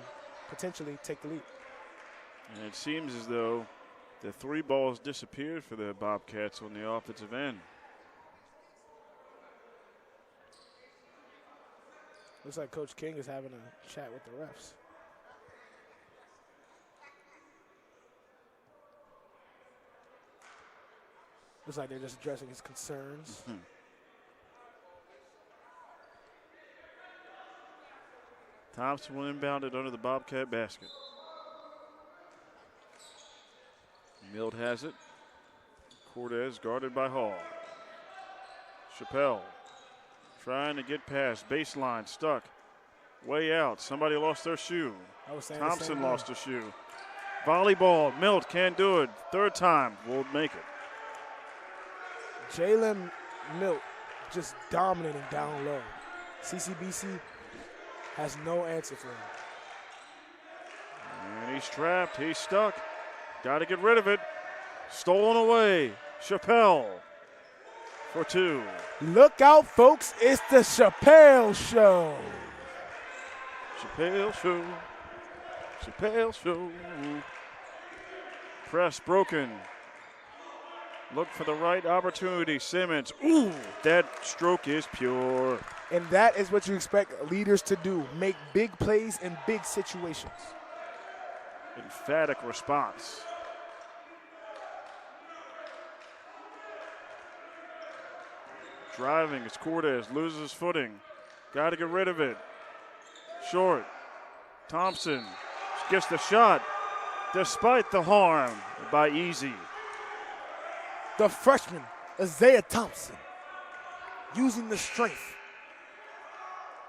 potentially take the lead. And it seems as though the 3 balls disappeared for the Bobcats on the offensive end. Looks like Coach King is having a chat with the refs. Looks like they're just addressing his concerns. Thompson will inbound it under the Bobcat basket. Mild has it. Cortez guarded by Hall. Chappelle trying to get past. Baseline stuck. Way out. Somebody lost their shoe. Thompson lost a shoe. Volleyball. Milt can't do it. Third time will make it. Jalen Milt just dominating down low. CCBC has no answer for him. And he's trapped. He's stuck. Got to get rid of it. Stolen away. Chappelle for 2. Look out, folks. It's the Chappelle Show. Chappelle Show. Chappelle Show. Press broken. Look for the right opportunity. Simmons. Ooh, that stroke is pure. And that is what you expect leaders to do. Make big plays in big situations. Emphatic response. Driving as Cortez loses footing. Got to get rid of it. Short. Thompson gets the shot despite the harm by Easy. The freshman, Isaiah Thompson, using the strength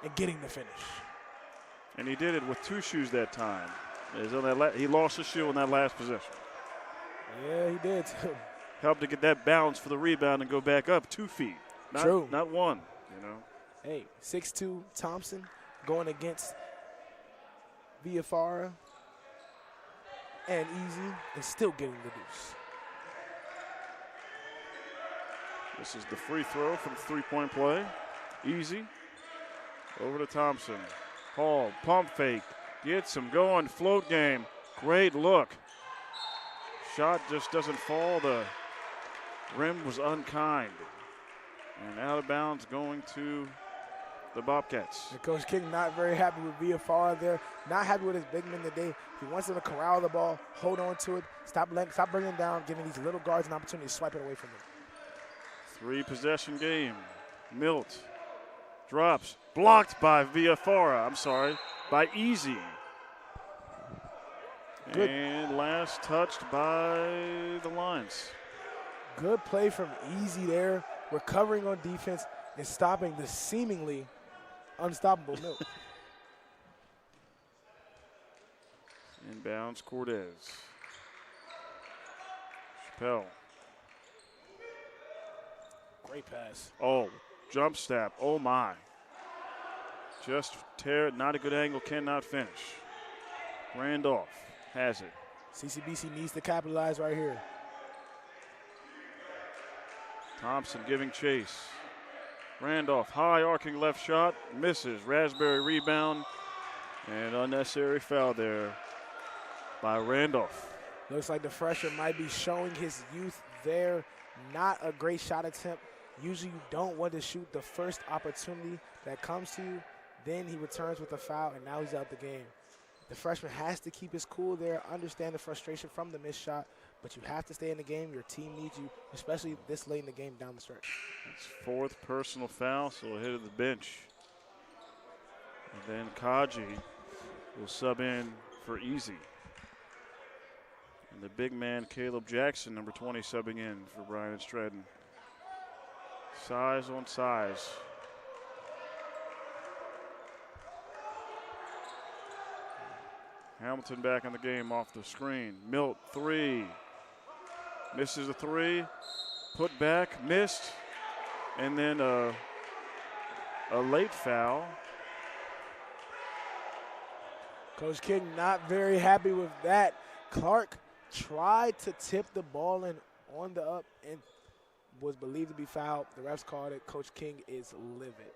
and getting the finish. And he did it with 2 shoes that time. He lost a shoe in that last possession. Yeah, he did too. Helped to get that bounce for the rebound and go back up 2 feet. True. Not 1, you know. Hey, 6'2" Thompson going against Viafara and Easy and still getting the deuce. This is the free throw from 3-point play. Easy. Over to Thompson. Hall, pump fake. Gets him going. Float game. Great look. Shot just doesn't fall. The rim was unkind. And out of bounds going to the Bobcats. And Coach King not very happy with Viafara there. Not happy with his big men today. He wants them to corral the ball, hold on to it, stop bringing it down, giving these little guards an opportunity to swipe it away from him. 3-possession game. Milt drops, blocked by by Easy. Good. And last touched by the Lions. Good play from Easy there, recovering on defense and stopping the seemingly unstoppable Milt. Inbounds, Cortez. Chappelle. Great pass. Oh, jump step. Oh, my. Just tear it. Not a good angle. Cannot finish. Randolph has it. CCBC needs to capitalize right here. Thompson giving chase. Randolph, high arcing left shot. Misses. Raspberry rebound. And unnecessary foul there by Randolph. Looks like the freshman might be showing his youth there. Not a great shot attempt. Usually you don't want to shoot the first opportunity that comes to you. Then he returns with a foul, and now he's out the game. The freshman has to keep his cool there, understand the frustration from the missed shot, but you have to stay in the game. Your team needs you, especially this late in the game down the stretch. It's 4th personal foul, so a hit of the bench. And then Kaji will sub in for Easy. And the big man, Caleb Jackson, number 20, subbing in for Bryant and Stratton. Size on size. Hamilton back in the game off the screen. Milt, 3. Misses a 3. Put back, missed. And then a late foul. Coach King not very happy with that. Clark tried to tip the ball in on the up and was believed to be fouled. The refs called it. Coach King is livid.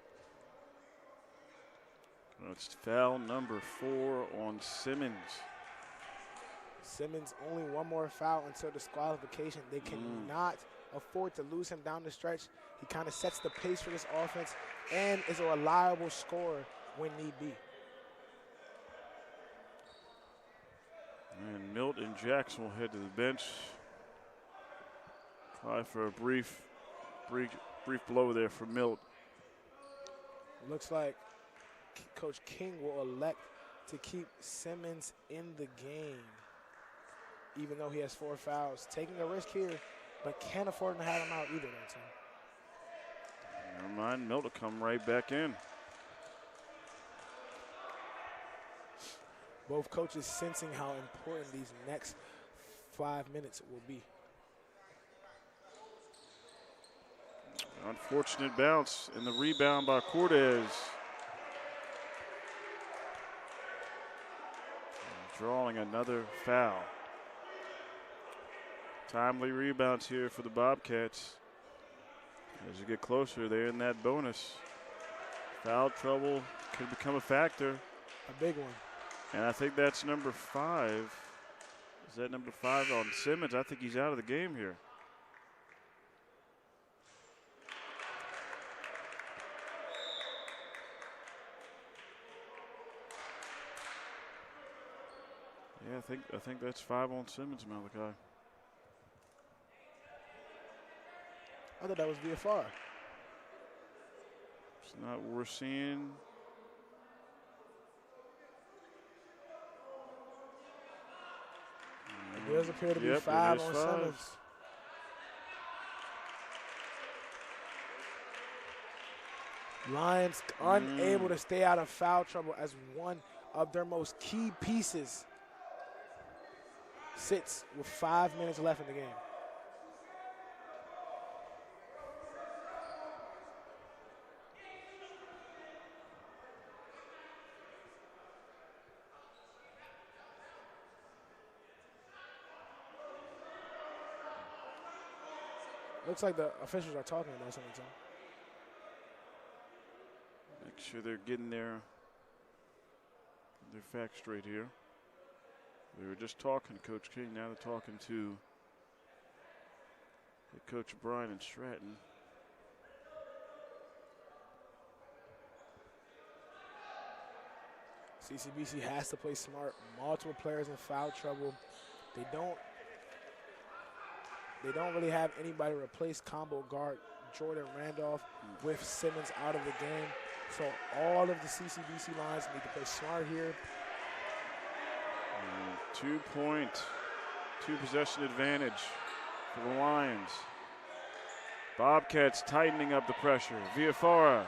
That's foul number 4 on Simmons. Simmons only one more foul until disqualification. They cannot afford to lose him down the stretch. He kind of sets the pace for this offense and is a reliable scorer when need be. And Milt and Jackson will head to the bench. Try for a brief blow there for Milt. Looks like Coach King will elect to keep Simmons in the game, even though he has 4 fouls. Taking a risk here, but can't afford to have him out either, that team. Never mind, Milt will come right back in. Both coaches sensing how important these next 5 minutes will be. Unfortunate bounce in the rebound by Cortez. Drawing another foul. Timely rebounds here for the Bobcats. As you get closer, they're in that bonus. Foul trouble could become a factor. A big one. And I think that's number 5. Is that number 5 on Simmons? I think he's out of the game here. Yeah, I think that's 5 on Simmons, Malachi. I thought that was VFR. It's not what we're seeing. It does appear to be 5 on Simmons. Lions unable to stay out of foul trouble as one of their most key pieces sits with 5 minutes left in the game. Looks like the officials are talking about something, Tom. Make sure they're getting their facts straight here. We were just talking to Coach King. Now they're talking to head coach Bryant and Stratton. CCBC has to play smart. Multiple players in foul trouble. They don't really have anybody to replace combo guard Jordan Randolph with Simmons out of the game. So all of the CCBC lines need to play smart here. 2 possession advantage for the Lions. Bobcats tightening up the pressure. Villafara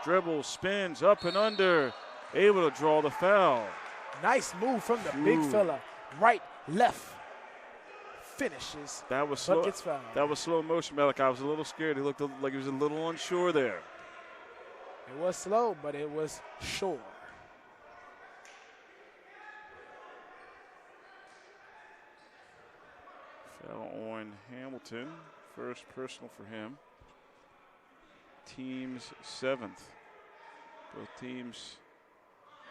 dribbles, spins, up and under, able to draw the foul. Nice move from the big fella. Right, left, finishes, That was but slow. gets fouled. That was slow motion, Malik. I was a little scared. He looked like he was a little unsure there. It was slow, but it was sure. Foul on Hamilton. First personal for him. Team's 7th. Both teams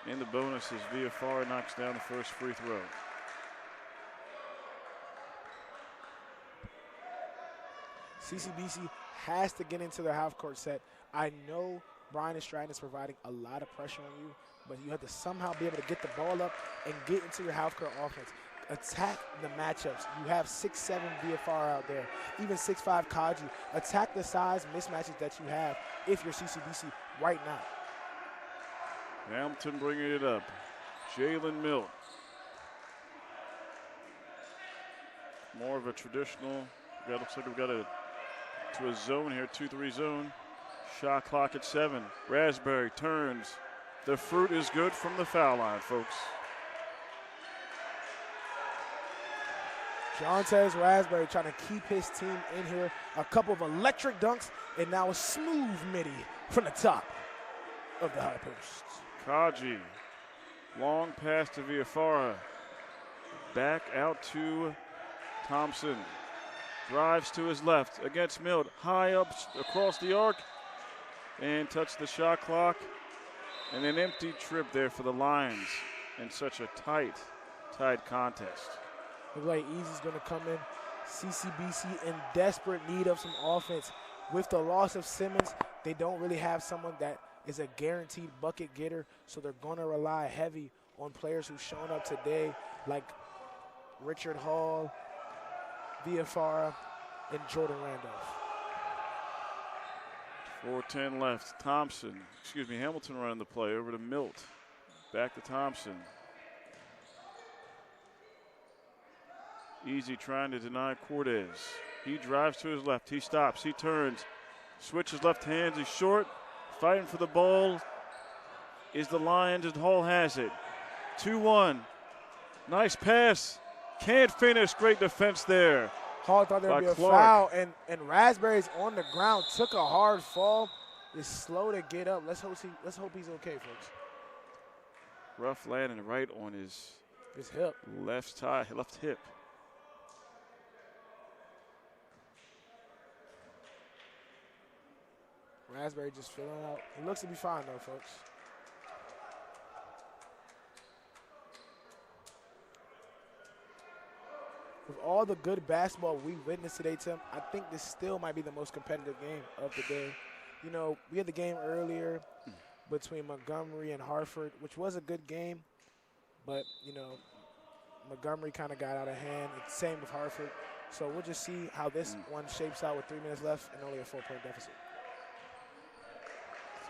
in the bonus as Villafara knocks down the first free throw. CCBC has to get into their half-court set. I know Bryant and Stratton is providing a lot of pressure on you, but you have to somehow be able to get the ball up and get into your half-court offense. Attack the matchups. You have 6'7" VFR out there, even 6'5" Kaji. Attack the size mismatches that you have if you're CCBC right now. Hamilton bringing it up. Jalen Milt. More of a traditional, looks like we've got to a zone here, 2-3 zone. Shot clock at 7. Raspberry turns. The fruit is good from the foul line, folks. Jontez Raspberry trying to keep his team in here. A couple of electric dunks, and now a smooth midi from the top of the high post. Kaji, long pass to Villafara. Back out to Thompson. Drives to his left against Milt. High up across the arc and touch the shot clock. And an empty trip there for the Lions in such a tight contest. Looks like Easy's going to come in. CCBC in desperate need of some offense. With the loss of Simmons, they don't really have someone that is a guaranteed bucket getter, so they're going to rely heavy on players who've shown up today, like Richard Hall, Villafara, and Jordan Randolph. 4:10 left. Hamilton running the play over to Milt. Back to Thompson. Easy trying to deny Cortez. He drives to his left. He stops. He turns. Switches left hands. He's short. Fighting for the ball is the Lions, and Hall has it. 2-1. Nice pass. Can't finish. Great defense there. Hall thought there would be a foul, and Raspberry's on the ground. Took a hard fall. Is slow to get up. Let's hope he's okay, folks. Rough landing right on his hip. Left hip. Raspberry just filling out. He looks to be fine, though, folks. With all the good basketball we've witnessed today, Tim, I think this still might be the most competitive game of the day. You know, we had the game earlier between Montgomery and Hartford, which was a good game, but, you know, Montgomery kind of got out of hand. It's same with Hartford. So we'll just see how this one shapes out with 3 minutes left and only a 4-point deficit.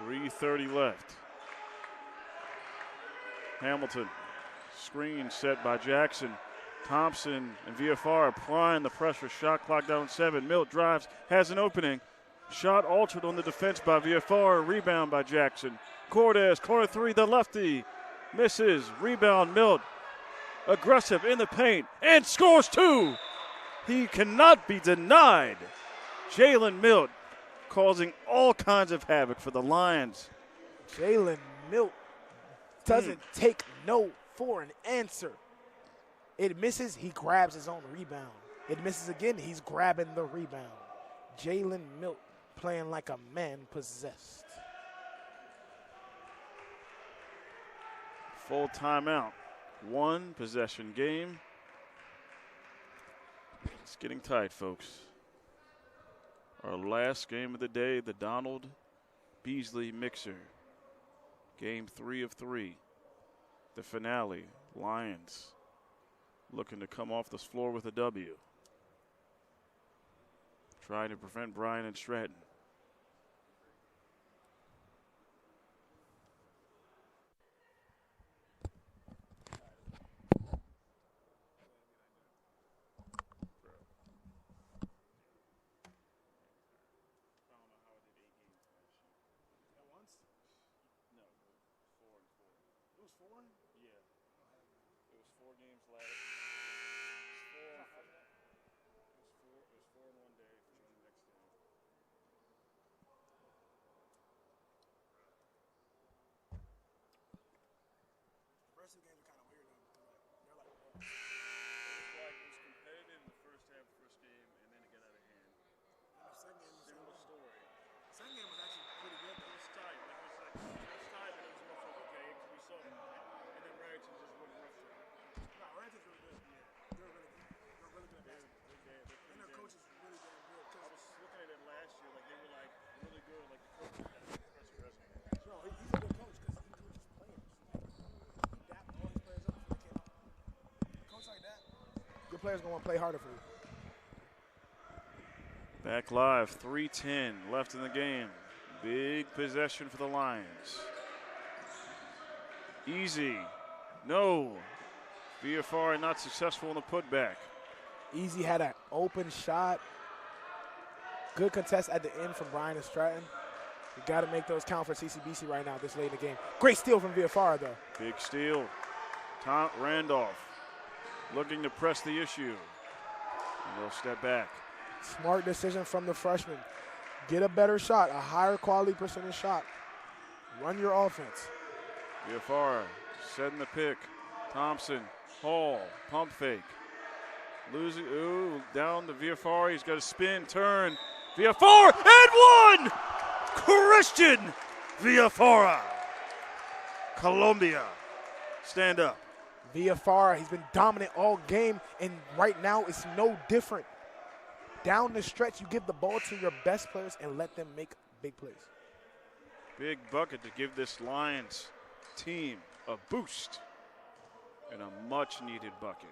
3:30 left. Hamilton, screen set by Jackson. Thompson and Villafara applying the pressure. Shot clock down 7. Milt drives, has an opening. Shot altered on the defense by Villafara. Rebound by Jackson. Cortez, corner 3, the lefty. Misses. Rebound, Milt. Aggressive in the paint and scores 2. He cannot be denied. Jalen Milt causing all kinds of havoc for the Lions. Jalen Milt doesn't take no for an answer. It misses, he grabs his own rebound. It misses again, he's grabbing the rebound. Jalen Milt playing like a man possessed. Full timeout. 1 possession game. It's getting tight, folks. Our last game of the day, the Donald Beasley Mixer. Game 3 of 3. The finale, Lions looking to come off this floor with a W. Trying to prevent Bryant and Stratton. games left. It's 4 in 1 day for the next day. The first two games are kind of weird though. They're like It was competitive in the first half, first game, and then it got out of hand. the second game was Similar story. The second game was actually pretty good though. It was tight. It was tight, but it was more so okay because we saw them. And then Bryant just went rough to it. No, Rams is really good. Yeah, they're really good. They're really good at basketball. And their coach is really damn good. I was looking at it last year, like they were like really good, like the coach had an impressive resume. No, he's a good coach because he coaches players. He dapped all his players up before they came out. A coach like that, your players gonna want to play harder for you. Back live, 3:10 left in the game. Big possession for the Lions. Easy. No. VFR not successful in the putback. Easy had an open shot. Good contest at the end from Bryant and Stratton. You got to make those count for CCBC right now this late in the game. Great steal from VFR though. Big steal. Tom Randolph looking to press the issue. And they'll step back. Smart decision from the freshman. Get a better shot, a higher quality percentage shot. Run your offense. VFR setting the pick. Thompson, Hall, pump fake. Losing, down to VFR. He's got a spin, turn. VFR, and one! Christian VFR. Colombia, stand up. VFR, he's been dominant all game, and right now it's no different. Down the stretch, you give the ball to your best players and let them make big plays. Big bucket to give this Lions team a boost and a much-needed bucket.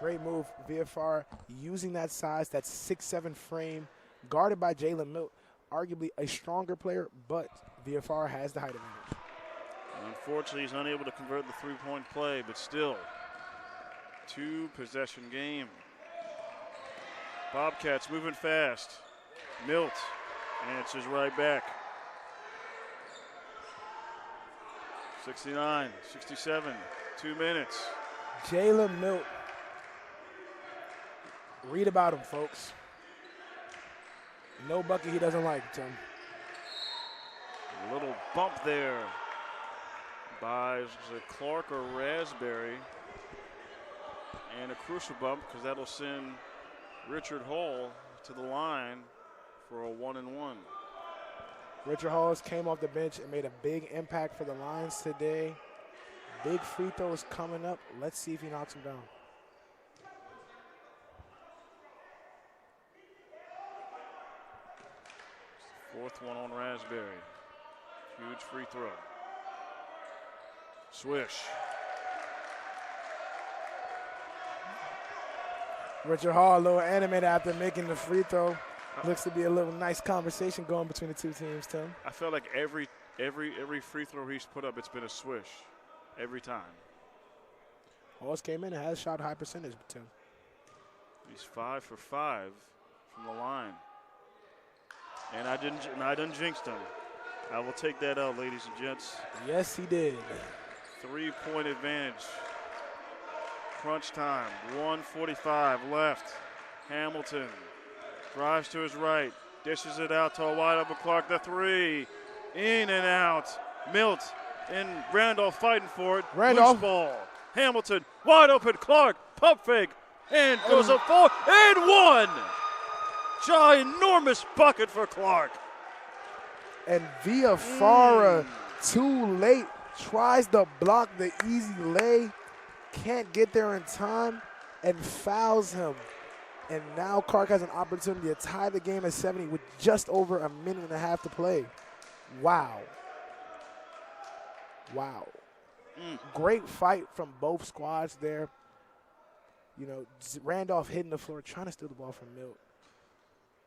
Great move, VFR, using that size, that 6'7" frame, guarded by Jalen Milt, arguably a stronger player, but VFR has the height advantage. Unfortunately, he's unable to convert the three-point play, but still, 2-possession game. Bobcats moving fast. Milt answers right back. 69, 67, 2 minutes. Jalen Milt. Read about him, folks. No bucket he doesn't like, Tim. A little bump there by is it Clark or Raspberry. And a crucial bump because that'll send Richard Hall to the line for a 1-and-1. Richard Halls came off the bench and made a big impact for the Lions today. Big free throws coming up. Let's see if he knocks them down. Fourth one on Raspberry. Huge free throw. Swish. Richard Hall, a little animated after making the free throw. Looks to be a little nice conversation going between the two teams, Tim. I felt like every free throw he's put up, it's been a swish. Every time. Halls came in and has shot high percentage, Tim. He's 5 for 5 from the line. And I didn't jinx him. I will take that out, ladies and gents. Yes, he did. 3-point advantage. Crunch time. 1:45 left. Hamilton drives to his right. Dishes it out to a wide open Clark. The three. In and out. Milt and Randolph fighting for it. Randolph. Loose ball. Hamilton wide open. Clark pump fake. And goes up 4 and 1. Ginormous bucket for Clark. And Viafara, too late, tries to block the easy lay, can't get there in time, and fouls him. And now Clark has an opportunity to tie the game at 70 with just over a minute and a half to play. Wow. Wow. Great fight from both squads there. You know, Randolph hitting the floor, trying to steal the ball from Milt,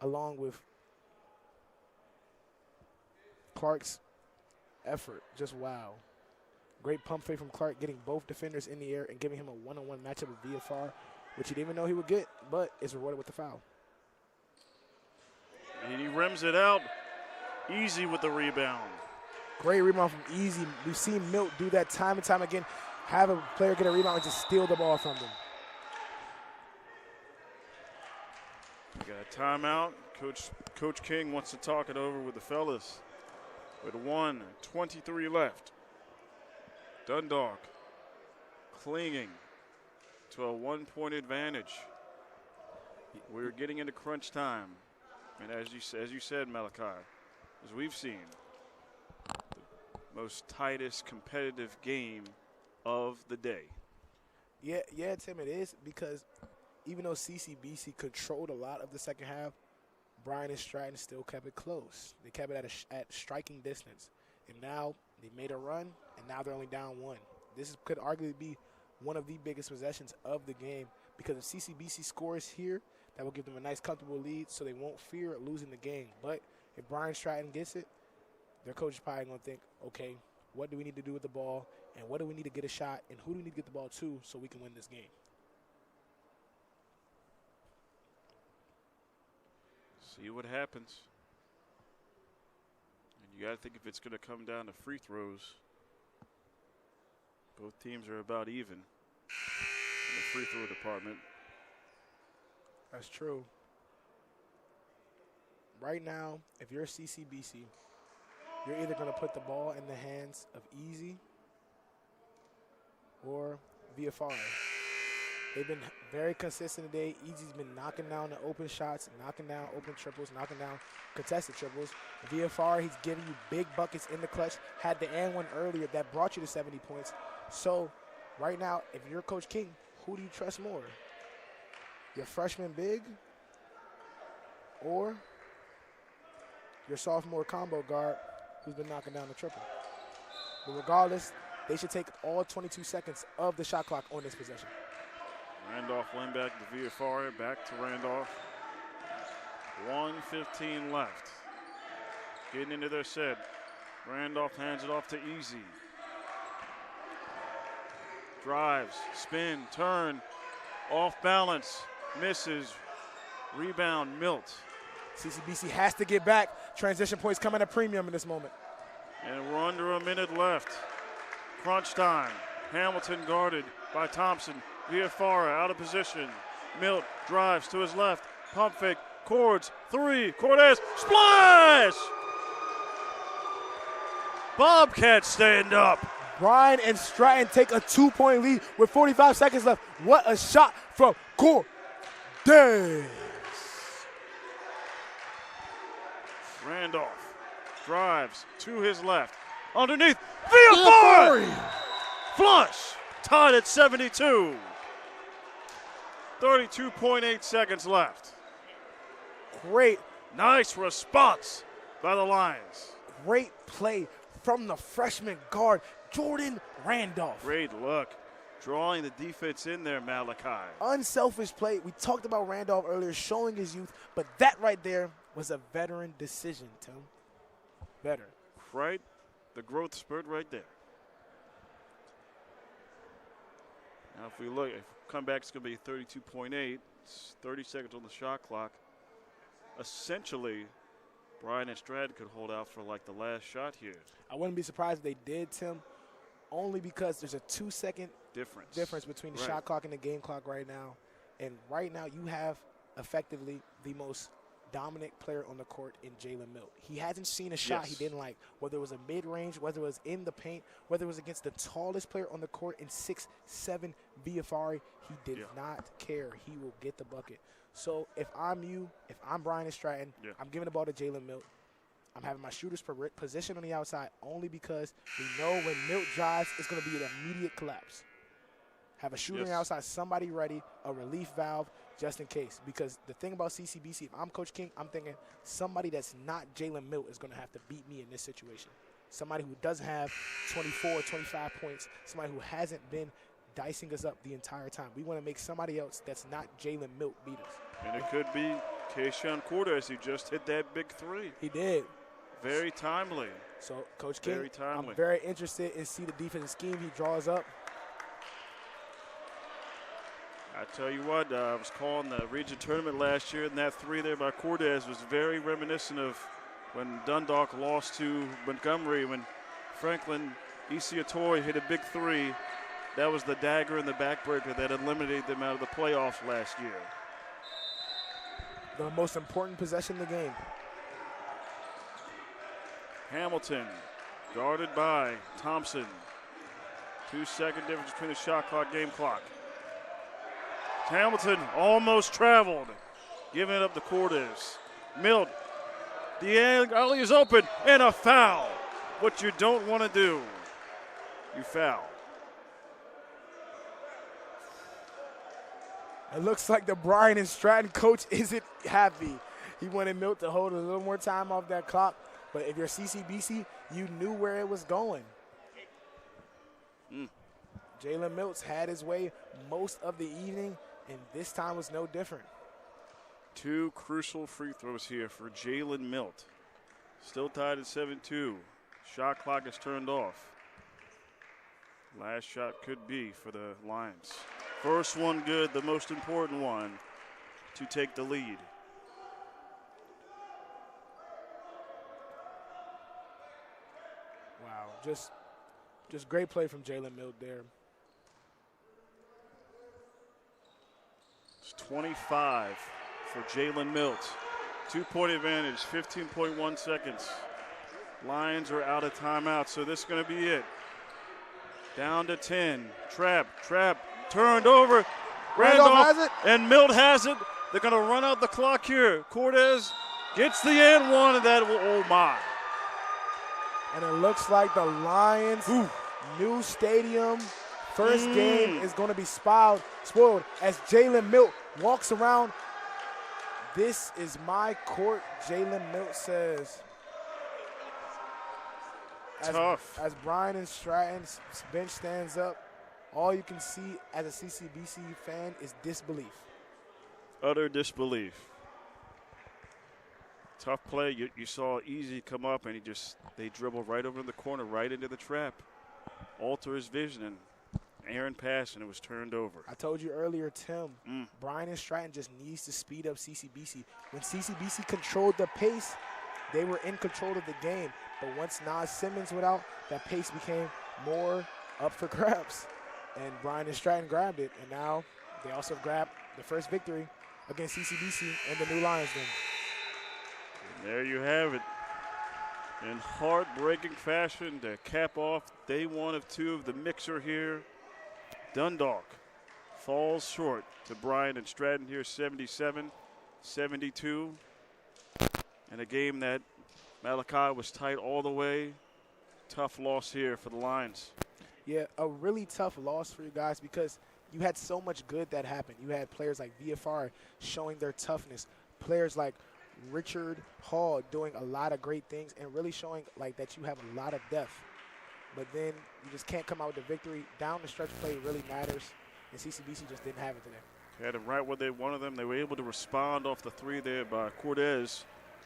along with Clark's effort. Just wow. Great pump fake from Clark, getting both defenders in the air and giving him a one-on-one matchup with VFR, which he didn't even know he would get, but is rewarded with the foul. And he rims it out. Easy with the rebound. Great rebound from Easy. We've seen Milt do that time and time again. have a player get a rebound and just steal the ball from them. We got a timeout. Coach King wants to talk it over with the fellas. With 1:23 left. Dundalk clinging to a 1-point advantage. We're getting into crunch time. And as you said, Malachi, as we've seen, the most tightest competitive game of the day. Yeah, Tim, it is, because even though CCBC controlled a lot of the second half, Bryant and Stratton still kept it close. They kept it at striking distance. And now they made a run, and now they're only down 1. This could arguably be one of the biggest possessions of the game, because if CCBC scores here, that will give them a nice, comfortable lead, so they won't fear losing the game. But if Bryant Stratton gets it, their coach is probably going to think, okay, what do we need to do with the ball, and what do we need to get a shot, and who do we need to get the ball to so we can win this game? See what happens. And you got to think if it's going to come down to free throws. Both teams are about even in the free throw department. That's true. Right now, if you're CCBC, you're either going to put the ball in the hands of Easy or VFR. They've been very consistent today. Easy's been knocking down the open shots, knocking down open triples, knocking down contested triples. VFR, he's giving you big buckets in the clutch. Had the and one earlier that brought you to 70 points. So right now, if you're Coach King, who do you trust more? Your freshman big or your sophomore combo guard who's been knocking down the triple? But regardless, they should take all 22 seconds of the shot clock on this possession. Randolph went back to VFR, back to Randolph. 1:15 left. Getting into their set. Randolph hands it off to Easy. Drives, spin, turn, off balance, misses, rebound, Milt. CCBC has to get back. Transition points come at a premium in this moment. And we're under a minute left. Crunch time. Hamilton guarded by Thompson. VFR out of position. Milt drives to his left. Pump fake. Cords. 3. Cordes. Splash! Bobcats stand up. Bryant and Stratton take a 2-point lead with 45 seconds left. What a shot from Cordes. Randolph drives to his left. Underneath. VFR! Flush. Tied at 72. 32.8 seconds left. Great. Nice response by the Lions. Great play from the freshman guard, Jordan Randolph. Great look. Drawing the defense in there, Malachi. Unselfish play. We talked about Randolph earlier, showing his youth, but that right there was a veteran decision, Tim. Veteran. Right? The growth spurt right there. Now if we look, if comeback is going to be 32.8, it's 30 seconds on the shot clock. Essentially, Bryant and Stratton could hold out for like the last shot here. I wouldn't be surprised if they did, Tim, only because there's a 2-second difference between the shot clock and the game clock right now. And right now you have effectively the most dominant player on the court in Jalen Milt. He hasn't seen a shot he didn't like, whether it was a mid-range, whether it was in the paint, whether it was against the tallest player on the court in 6'7" VFR. He did not care. He will get the bucket. So if I'm you, if I'm Bryant and Stratton, I'm giving the ball to Jalen Milt. I'm having my shooters position on the outside only because we know when Milt drives, it's going to be an immediate collapse. Have a shooter on the outside, somebody ready, a relief valve just in case. Because the thing about CCBC, if I'm Coach King, I'm thinking somebody that's not Jalen Milt is going to have to beat me in this situation. Somebody who doesn't have 24, 25 points, somebody who hasn't been dicing us up the entire time. We want to make somebody else that's not Jalen Milt beat us. And it could be Keyshawn Cordes, who just hit that big 3. He did. Very timely. So, Coach King, very timely. I'm very interested in see the defensive scheme he draws up. I tell you what, I was calling the region tournament last year, and that 3 there by Cordes was very reminiscent of when Dundalk lost to Montgomery, when Franklin Isiatoy hit a big 3 that was the dagger and the backbreaker that eliminated them out of the playoffs last year. The most important possession of the game. Hamilton guarded by Thompson. 2-second difference between the shot clock, game clock. Hamilton almost traveled, giving it up to Cortez. Milt, the alley is open, and a foul. What you don't want to do, you foul. It looks like the Bryant and Stratton coach isn't happy. He wanted Milt to hold a little more time off that clock, but if you're CCBC, you knew where it was going. Jalen Milt's had his way most of the evening, and this time was no different. 2 crucial free throws here for Jalen Milt. Still tied at 7-2. Shot clock is turned off. Last shot could be for the Lions. First one good, the most important one to take the lead. Wow, just great play from Jalen Milt there. It's 25 for Jalen Milt. 2-point advantage, 15.1 seconds. Lions are out of timeout, so this is going to be it. Down to 10. Trap, turned over. Randolph has it. And Milt has it. They're going to run out the clock here. Cortez gets the and one, and that will, oh my. And it looks like the Lions' new stadium first game is going to be spoiled as Jalen Milt walks around. This is my court, Jalen Milt says. Tough. As Bryant and Stratton's bench stands up, all you can see as a CCBC fan is disbelief. Utter disbelief. Tough play. You saw Easy come up, and they dribbled right over in the corner, right into the trap. Alter his vision, and Aaron passed, and it was turned over. I told you earlier, Tim, Bryant and Stratton just needs to speed up CCBC. When CCBC controlled the pace, they were in control of the game. But once Nas Simmons went out, that pace became more up for grabs. And Bryant and Stratton grabbed it, and now they also grabbed the first victory against CCBC in the new Lions Den. And there you have it. In heartbreaking fashion to cap off day 1 of 2 of the mixer here, Dundalk falls short to Bryant and Stratton here, 77-72. And a game that Malachi was tight all the way. Tough loss here for the Lions. Yeah, a really tough loss for you guys because you had so much good that happened. You had players like VFR showing their toughness, players like Richard Hall doing a lot of great things and really showing like that you have a lot of depth. But then you just can't come out with the victory. Down the stretch play really matters, and CCBC just didn't have it today. Had them right where they wanted them. They were able to respond off the 3 there by Cortez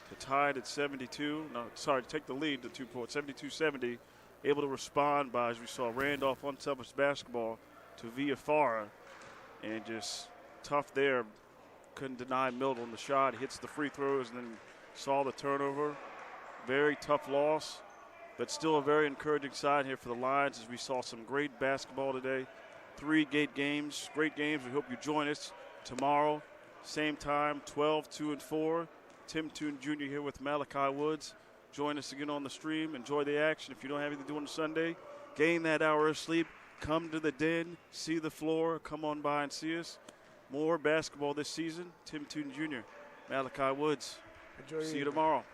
to tie it at 72. No, sorry, to take the lead to 2 points, 72-70. Able to respond by, as we saw, Randolph unselfish basketball to VFR, and just tough there. Couldn't deny Milt on the shot. Hits the free throws and then saw the turnover. Very tough loss, but still a very encouraging side here for the Lions as we saw some great basketball today. 3 great games. We hope you join us tomorrow, same time, 12, 2, and 4. Tim Toon Jr. here with Malachi Woods. Join us again on the stream. Enjoy the action. If you don't have anything to do on Sunday, gain that hour of sleep. Come to the den, see the floor. Come on by and see us. More basketball this season. Tim Toon Jr., Malachi Woods. See you tomorrow.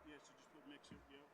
Yeah, so just put mixer, yeah.